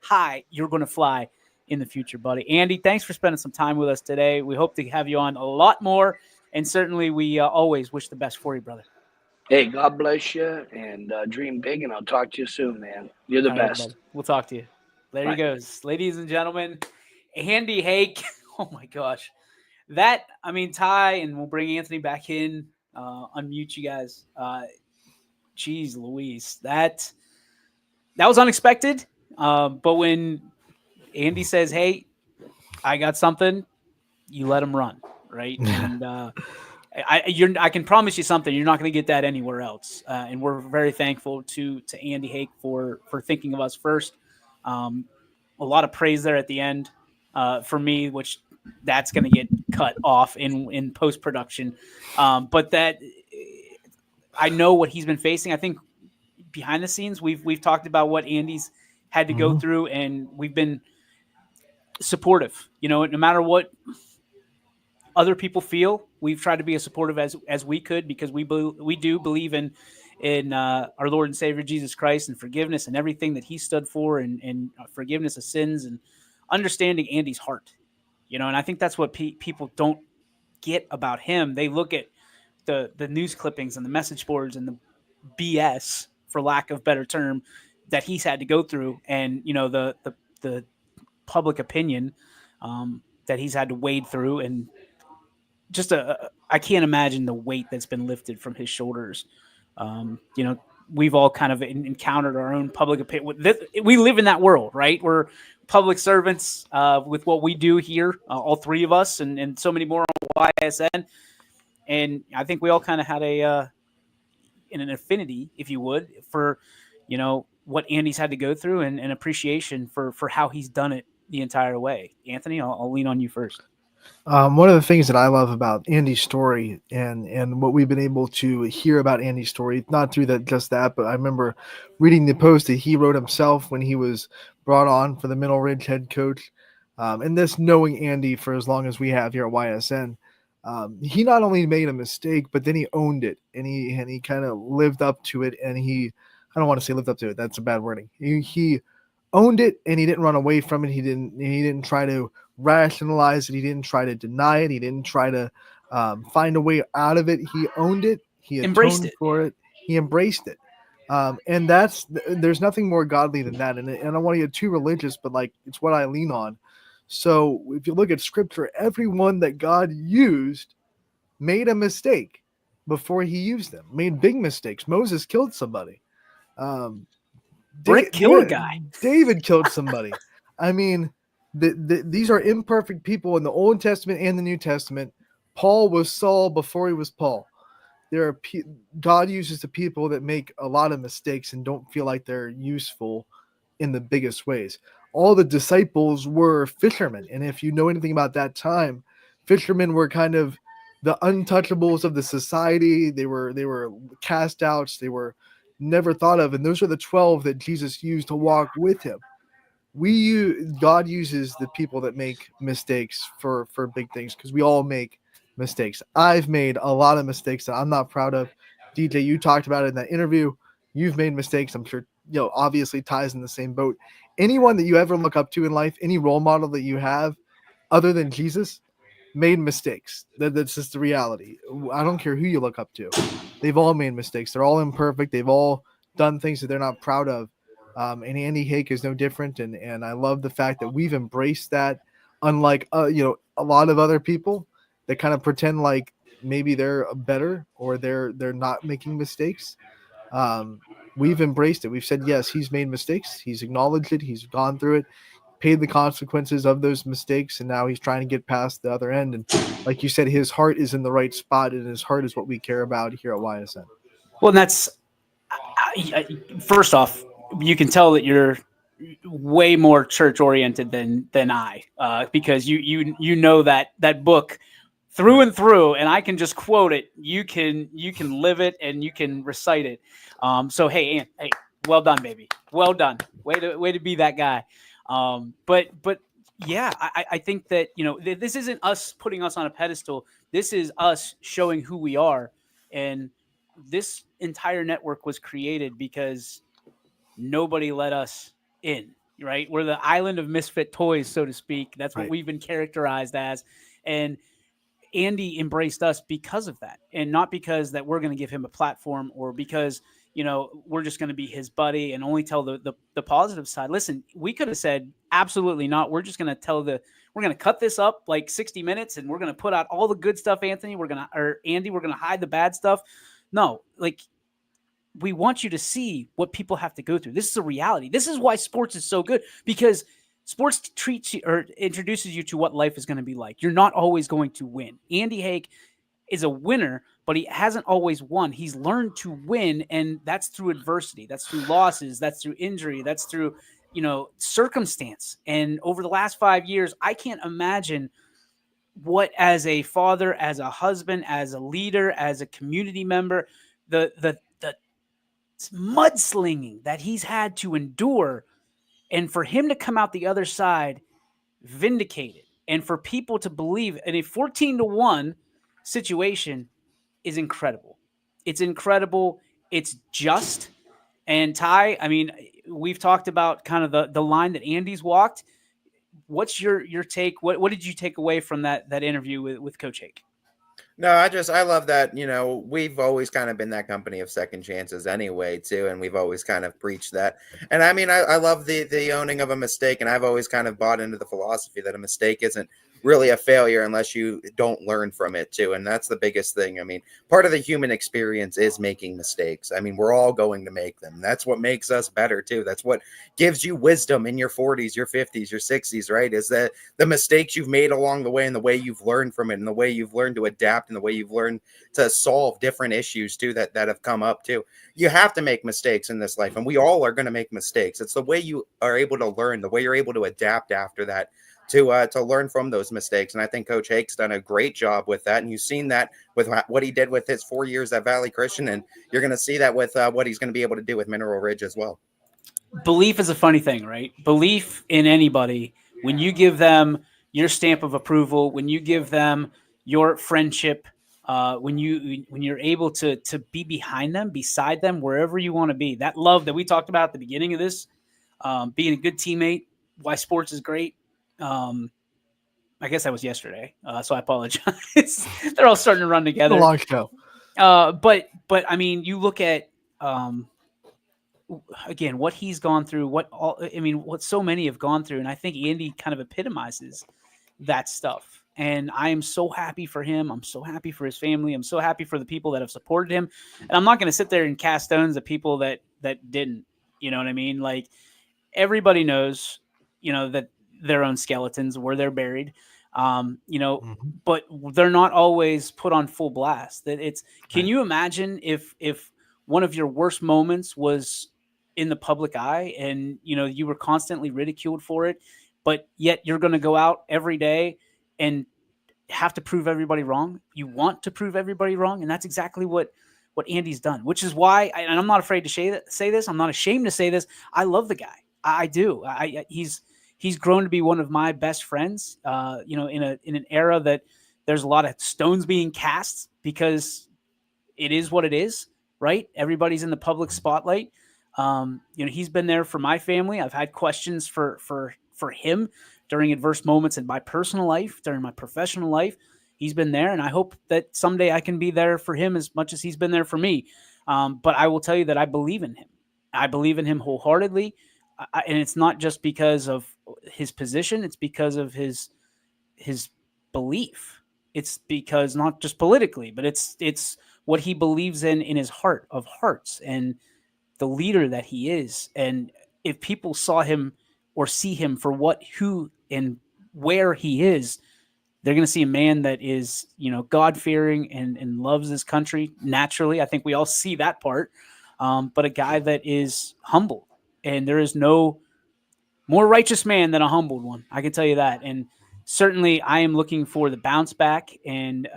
C: high you're going to fly in the future, buddy. Andy, thanks for spending some time with us today. We hope to have you on a lot more, and certainly we always wish the best for you, brother.
E: hey, God bless you, and dream big, and I'll talk to you soon, man. You're the
C: All right,
E: best.
C: buddy. We'll talk to you. There
E: Bye.
C: he goes, ladies and gentlemen, Andy Hake. Oh my gosh, Ty, and we'll bring Anthony back in, unmute you guys. Geez Louise, that was unexpected, but when Andy says, hey, I got something, you let him run, right? And I can promise you something, you're not going to get that anywhere else. And we're very thankful to Andy Hake for thinking of us first. A lot of praise there at the end for me, which that's going to get cut off in post-production. But that I know what he's been facing. I think behind the scenes, we've talked about what Andy's had to go through, and we've been supportive. No matter what other people feel, we've tried to be as supportive as we could, because we do believe in our Lord and Savior Jesus Christ and forgiveness and everything that he stood for, and forgiveness of sins, and understanding Andy's heart. And I think that's what people don't get about him. They look at the news clippings and the message boards and the BS, for lack of better term, that he's had to go through, and the public opinion that he's had to wade through, and just I can't imagine the weight that's been lifted from his shoulders. We've all kind of encountered our own public opinion. We live in that world, right? We're public servants with what we do here, all three of us, and so many more on YSN. And I think we all kind of had an affinity, if you would, for what Andy's had to go through, and an appreciation for how he's done it the entire way. Anthony, I'll lean on you first.
B: One of the things that I love about Andy's story, and what we've been able to hear about Andy's story, not through just that, but I remember reading the post that he wrote himself when he was brought on for the Middle Ridge head coach. And this, knowing Andy for as long as we have here at YSN, he not only made a mistake, but then he owned it, and he kind of lived up to it. And I don't want to say lived up to it, that's a bad wording. He owned it, and he didn't run away from it. He didn't try to rationalize it. He didn't try to deny it. He didn't try to find a way out of it. He owned it. He
C: embraced it
B: for it. He embraced it. And there's nothing more godly than that. And I don't want to get too religious, but it's what I lean on. So if you look at scripture, everyone that God used made a mistake before he used them, made big mistakes. Moses killed somebody.
C: Rick killed a guy.
B: David killed somebody. I mean, these are imperfect people in the Old Testament and the New Testament. Paul was Saul before he was Paul. God uses the people that make a lot of mistakes and don't feel like they're useful in the biggest ways. All the disciples were fishermen, and if you know anything about that time, fishermen were kind of the untouchables of the society. They were cast outs. They were never thought of, and those are the 12 that Jesus used to walk with him. God uses the people that make mistakes for big things, because we all make mistakes. I've made a lot of mistakes that I'm not proud of. DJ, you talked about it in that interview. You've made mistakes. I'm sure, obviously Ty's in the same boat. Anyone that you ever look up to in life, any role model that you have, other than Jesus, made mistakes. That's just the reality. I don't care who you look up to. They've all made mistakes. They're all imperfect. They've all done things that they're not proud of. And Andy Hake is no different. And I love the fact that we've embraced that, unlike a lot of other people that kind of pretend like maybe they're better or they're not making mistakes. We've embraced it. We've said, yes, he's made mistakes. He's acknowledged it. He's gone through it, paid the consequences of those mistakes, and now he's trying to get past the other end. And like you said, his heart is in the right spot, and his heart is what we care about here at YSN.
C: Well, and that's first off, you can tell that you're way more church oriented than I, because you know that book through and through, and I can just quote it. You can live it and you can recite it. So hey, Ant, hey, well done, baby, well done. Way to be that guy. But yeah, I think that this isn't us putting us on a pedestal. This is us showing who we are, and this entire network was created because nobody let us in. Right, we're the island of misfit toys, so to speak. That's what we've been characterized as, and Andy embraced us because of that, and not because that we're going to give him a platform or because, we're just going to be his buddy and only tell the positive side. Listen, we could have said, absolutely not. We're just going to we're going to cut this up like 60 minutes and we're going to put out all the good stuff, Andy, we're going to hide the bad stuff. No, like, we want you to see what people have to go through. This is a reality. This is why sports is so good, because sports treats you or introduces you to what life is going to be like. You're not always going to win. Andy Hake is a winner, but he hasn't always won. He's learned to win, and that's through adversity. That's through losses. That's through injury. That's through, circumstance. And over the last 5 years, I can't imagine what, as a father, as a husband, as a leader, as a community member, the mudslinging that he's had to endure. And for him to come out the other side vindicated, and for people to believe in a 14-1 situation is incredible. It's incredible. It's just. And Ty, I mean, we've talked about kind of the line that Andy's walked. What's your take? What did you take away from that interview with Coach Hake?
D: No, I love that, we've always kind of been that company of second chances anyway, too. And we've always kind of preached that. And I mean, I love the owning of a mistake. And I've always kind of bought into the philosophy that a mistake isn't really a failure unless you don't learn from it, too. And that's the biggest thing. I mean, part of the human experience is making mistakes. I mean, we're all going to make them. That's what makes us better, too. That's what gives you wisdom in your 40s, your 50s, your 60s, right? Is that the mistakes you've made along the way and the way you've learned from it and the way you've learned to adapt and the way you've learned to solve different issues, too, that have come up, too. You have to make mistakes in this life, and we all are going to make mistakes. It's the way you are able to learn, the way you're able to adapt after that, to learn from those mistakes. And I think Coach Hake's done a great job with that. And you've seen that with what he did with his 4 years at Valley Christian. And you're going to see that with what he's going to be able to do with Mineral Ridge as well.
C: Belief is a funny thing, right? Belief in anybody, when you give them your stamp of approval, when you give them your friendship, when you're able to be behind them, beside them, wherever you want to be, that love that we talked about at the beginning of this, being a good teammate, why sports is great. I guess that was yesterday, so I apologize. They're all starting to run together.
B: It's a long show.
C: But I mean, you look at again what he's gone through, what so many have gone through, and I think Andy kind of epitomizes that stuff. And I am so happy for him. I'm so happy for his family. I'm so happy for the people that have supported him. And I'm not going to sit there and cast stones at people that didn't. You know what I mean? Like, everybody knows, that their own skeletons, where they're buried, but they're not always put on full blast. Can you imagine if one of your worst moments was in the public eye and, you were constantly ridiculed for it, but yet you're going to go out every day and have to prove everybody wrong? You want to prove everybody wrong. And that's exactly what Andy's done, which is why, and I'm not afraid to say this. I'm not ashamed to say this. I love the guy. I do. He's grown to be one of my best friends, in an era that there's a lot of stones being cast because it is what it is, right? Everybody's in the public spotlight. He's been there for my family. I've had questions for him during adverse moments in my personal life, during my professional life. He's been there, and I hope that someday I can be there for him as much as he's been there for me. But I will tell you that I believe in him. I believe in him wholeheartedly, and it's not just because of his position. It's because of his belief. It's because not just politically, but it's what he believes in his heart of hearts, and the leader that he is. And if people saw him or see him for who and where he is, they're going to see a man that is, God-fearing and loves his country naturally. I think we all see that part. But a guy that is humble, and there is no more righteous man than a humbled one. I can tell you that. And certainly I am looking for the bounce back. And,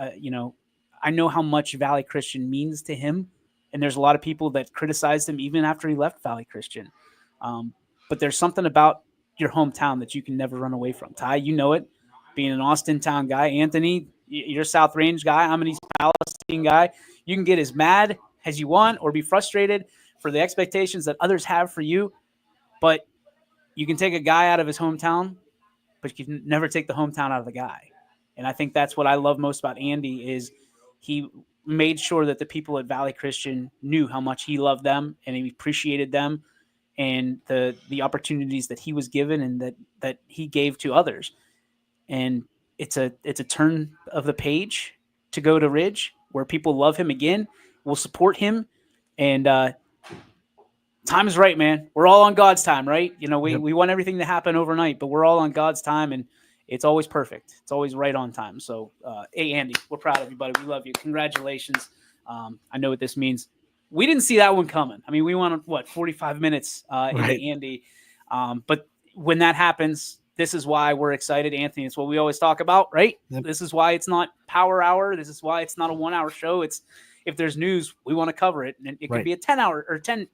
C: I know how much Valley Christian means to him. And there's a lot of people that criticized him even after he left Valley Christian. But there's something about your hometown that you can never run away from. Ty, you know it. Being an Austin town guy, Anthony, you're a South Range guy. I'm an East Palestine guy. You can get as mad as you want or be frustrated for the expectations that others have for you, but you can take a guy out of his hometown, but you can never take the hometown out of the guy. And I think that's what I love most about Andy is he made sure that the people at Valley Christian knew how much he loved them and he appreciated them and the opportunities that he was given and that he gave to others. And it's a turn of the page to go to Ridge where people love him again, will support him. And time is right, man. We're all on God's time, right? We want everything to happen overnight, but we're all on God's time, and it's always perfect. It's always right on time. So, hey, Andy, we're proud of you, buddy. We love you. Congratulations. I know what this means. We didn't see that one coming. I mean, we wanted, 45 minutes into Andy. But when that happens, this is why we're excited, Anthony. It's what we always talk about, right? Yep. This is why it's not Power Hour. This is why it's not a 1 hour show. It's if there's news, we want to cover it. And it could be a 10 hour or 10.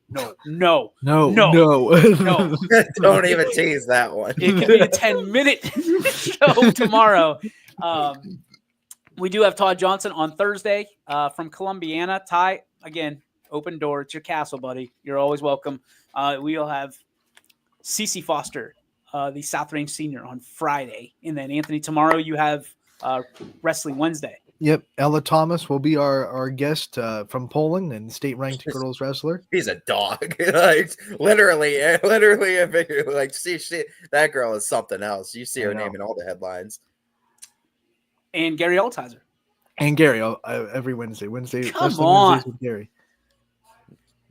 C: No.
D: Don't even tease that one.
C: It could be a 10-minute show tomorrow. We do have Todd Johnson on Thursday from Columbiana. Ty, again, open door. It's your castle, buddy. You're always welcome. We'll have Cece Foster, the South Range senior, on Friday. And then, Anthony, tomorrow you have Wrestling Wednesday.
B: Yep. Ella Thomas will be our guest from Poland and state-ranked girls wrestler.
D: He's a dog. Like, literally, and figuratively. Like, see, that girl is something else. You see her name in all the headlines.
C: And Gary Altizer.
B: And Gary every Wednesday.
C: Come on.
B: Wednesdays with Gary.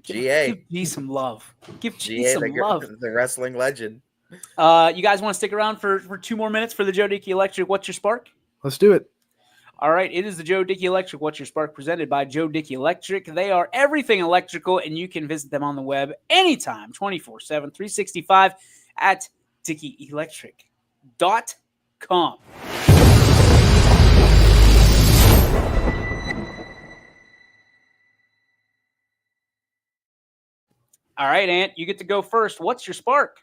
D: GA.
C: Give G some love. Give G
D: GA,
C: some love.
D: The wrestling legend.
C: You guys want to stick around for 2 more minutes for the Joe Dickey Electric What's Your Spark?
B: Let's do it.
C: All right, it is the Joe Dickey Electric What's Your Spark presented by Joe Dickey Electric. They are everything electrical, and you can visit them on the web anytime, 24/7, 365 at DickeyElectric.com. All right, Ant, you get to go first. What's your spark?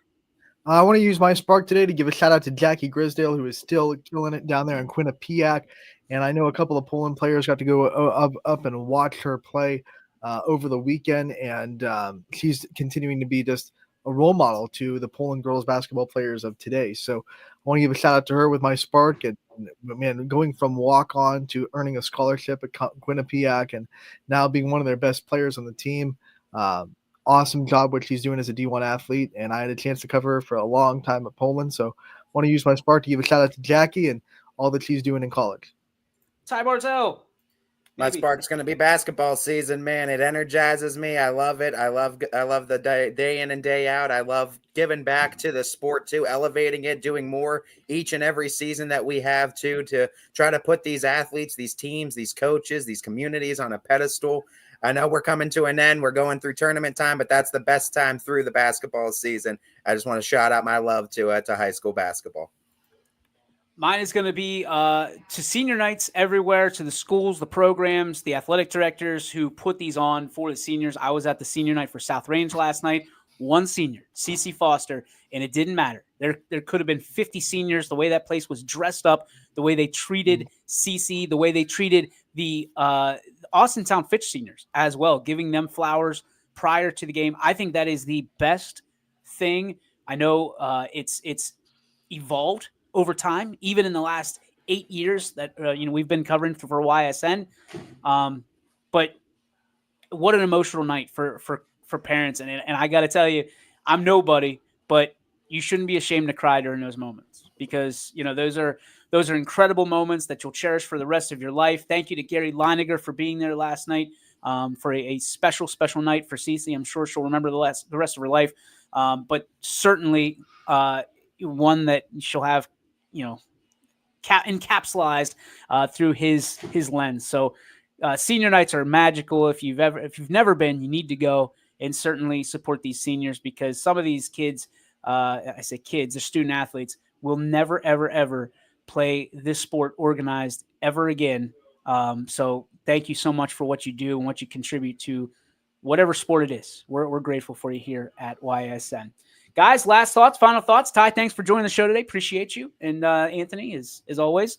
B: I want to use my spark today to give a shout out to Jackie Grisdale, who is still killing it down there in Quinnipiac. And I know a couple of Poland players got to go up and watch her play over the weekend. And she's continuing to be just a role model to the Poland girls basketball players of today. So I want to give a shout out to her with my spark. And man, going from walk-on to earning a scholarship at Quinnipiac and now being one of their best players on the team. Awesome job what she's doing as a D1 athlete, and I had a chance to cover her for a long time at Poland. So I want to use my spark to give a shout out to Jackie and all that she's doing in college.
C: Ty Bartel.
D: My spark's going to be basketball season, man. It energizes me. I love it. I love the day in and day out. I love giving back to the sport too, elevating it, doing more each and every season that we have to try to put these athletes, these teams, these coaches, these communities on a pedestal. I know we're coming to an end. We're going through tournament time, but that's the best time through the basketball season. I just want to shout out my love to high school basketball.
C: Mine is going to be to senior nights everywhere, to the schools, the programs, the athletic directors who put these on for the seniors. I was at the senior night for South Range last night. One senior, Cece Foster, and it didn't matter. There could have been 50 seniors. The way that place was dressed up, the way they treated Cece, the way they treated the Austintown Fitch seniors as well, giving them flowers prior to the game. I think that is the best thing. I know it's evolved over time, even in the last 8 years that we've been covering for YSN. But what an emotional night for parents, and I got to tell you, I'm nobody, but you shouldn't be ashamed to cry during those moments, because those are incredible moments that you'll cherish for the rest of your life. Thank you to Gary Leininger for being there last night, for a special night for Cece. I'm sure she'll remember the rest of her life, but certainly one that she'll have encapsulated through his lens. So senior nights are magical. If you've never been, you need to go and certainly support these seniors, because some of these kids, I say kids, they're student athletes, will never, ever, ever play this sport organized ever again. So thank you so much for what you do and what you contribute to whatever sport it is. We're grateful for you here at YSN. Guys, last thoughts, final thoughts. Ty, thanks for joining the show today. Appreciate you. And Anthony, as always,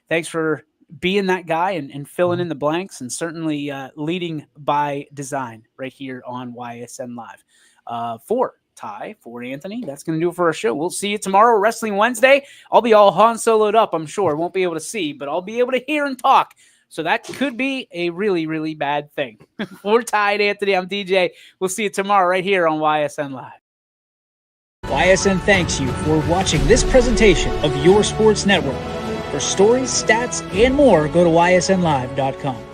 C: thanks for being that guy and filling in the blanks, and certainly leading by design right here on YSN Live. For Ty, for Anthony, that's going to do it for our show. We'll see you tomorrow, Wrestling Wednesday. I'll be all Han Solo'd up, I'm sure. Won't be able to see, but I'll be able to hear and talk. So that could be a really, really bad thing. For Ty and Anthony, I'm DJ. We'll see you tomorrow right here on YSN Live. YSN thanks you for watching this presentation of Your Sports Network. For stories, stats, and more, go to ysnlive.com.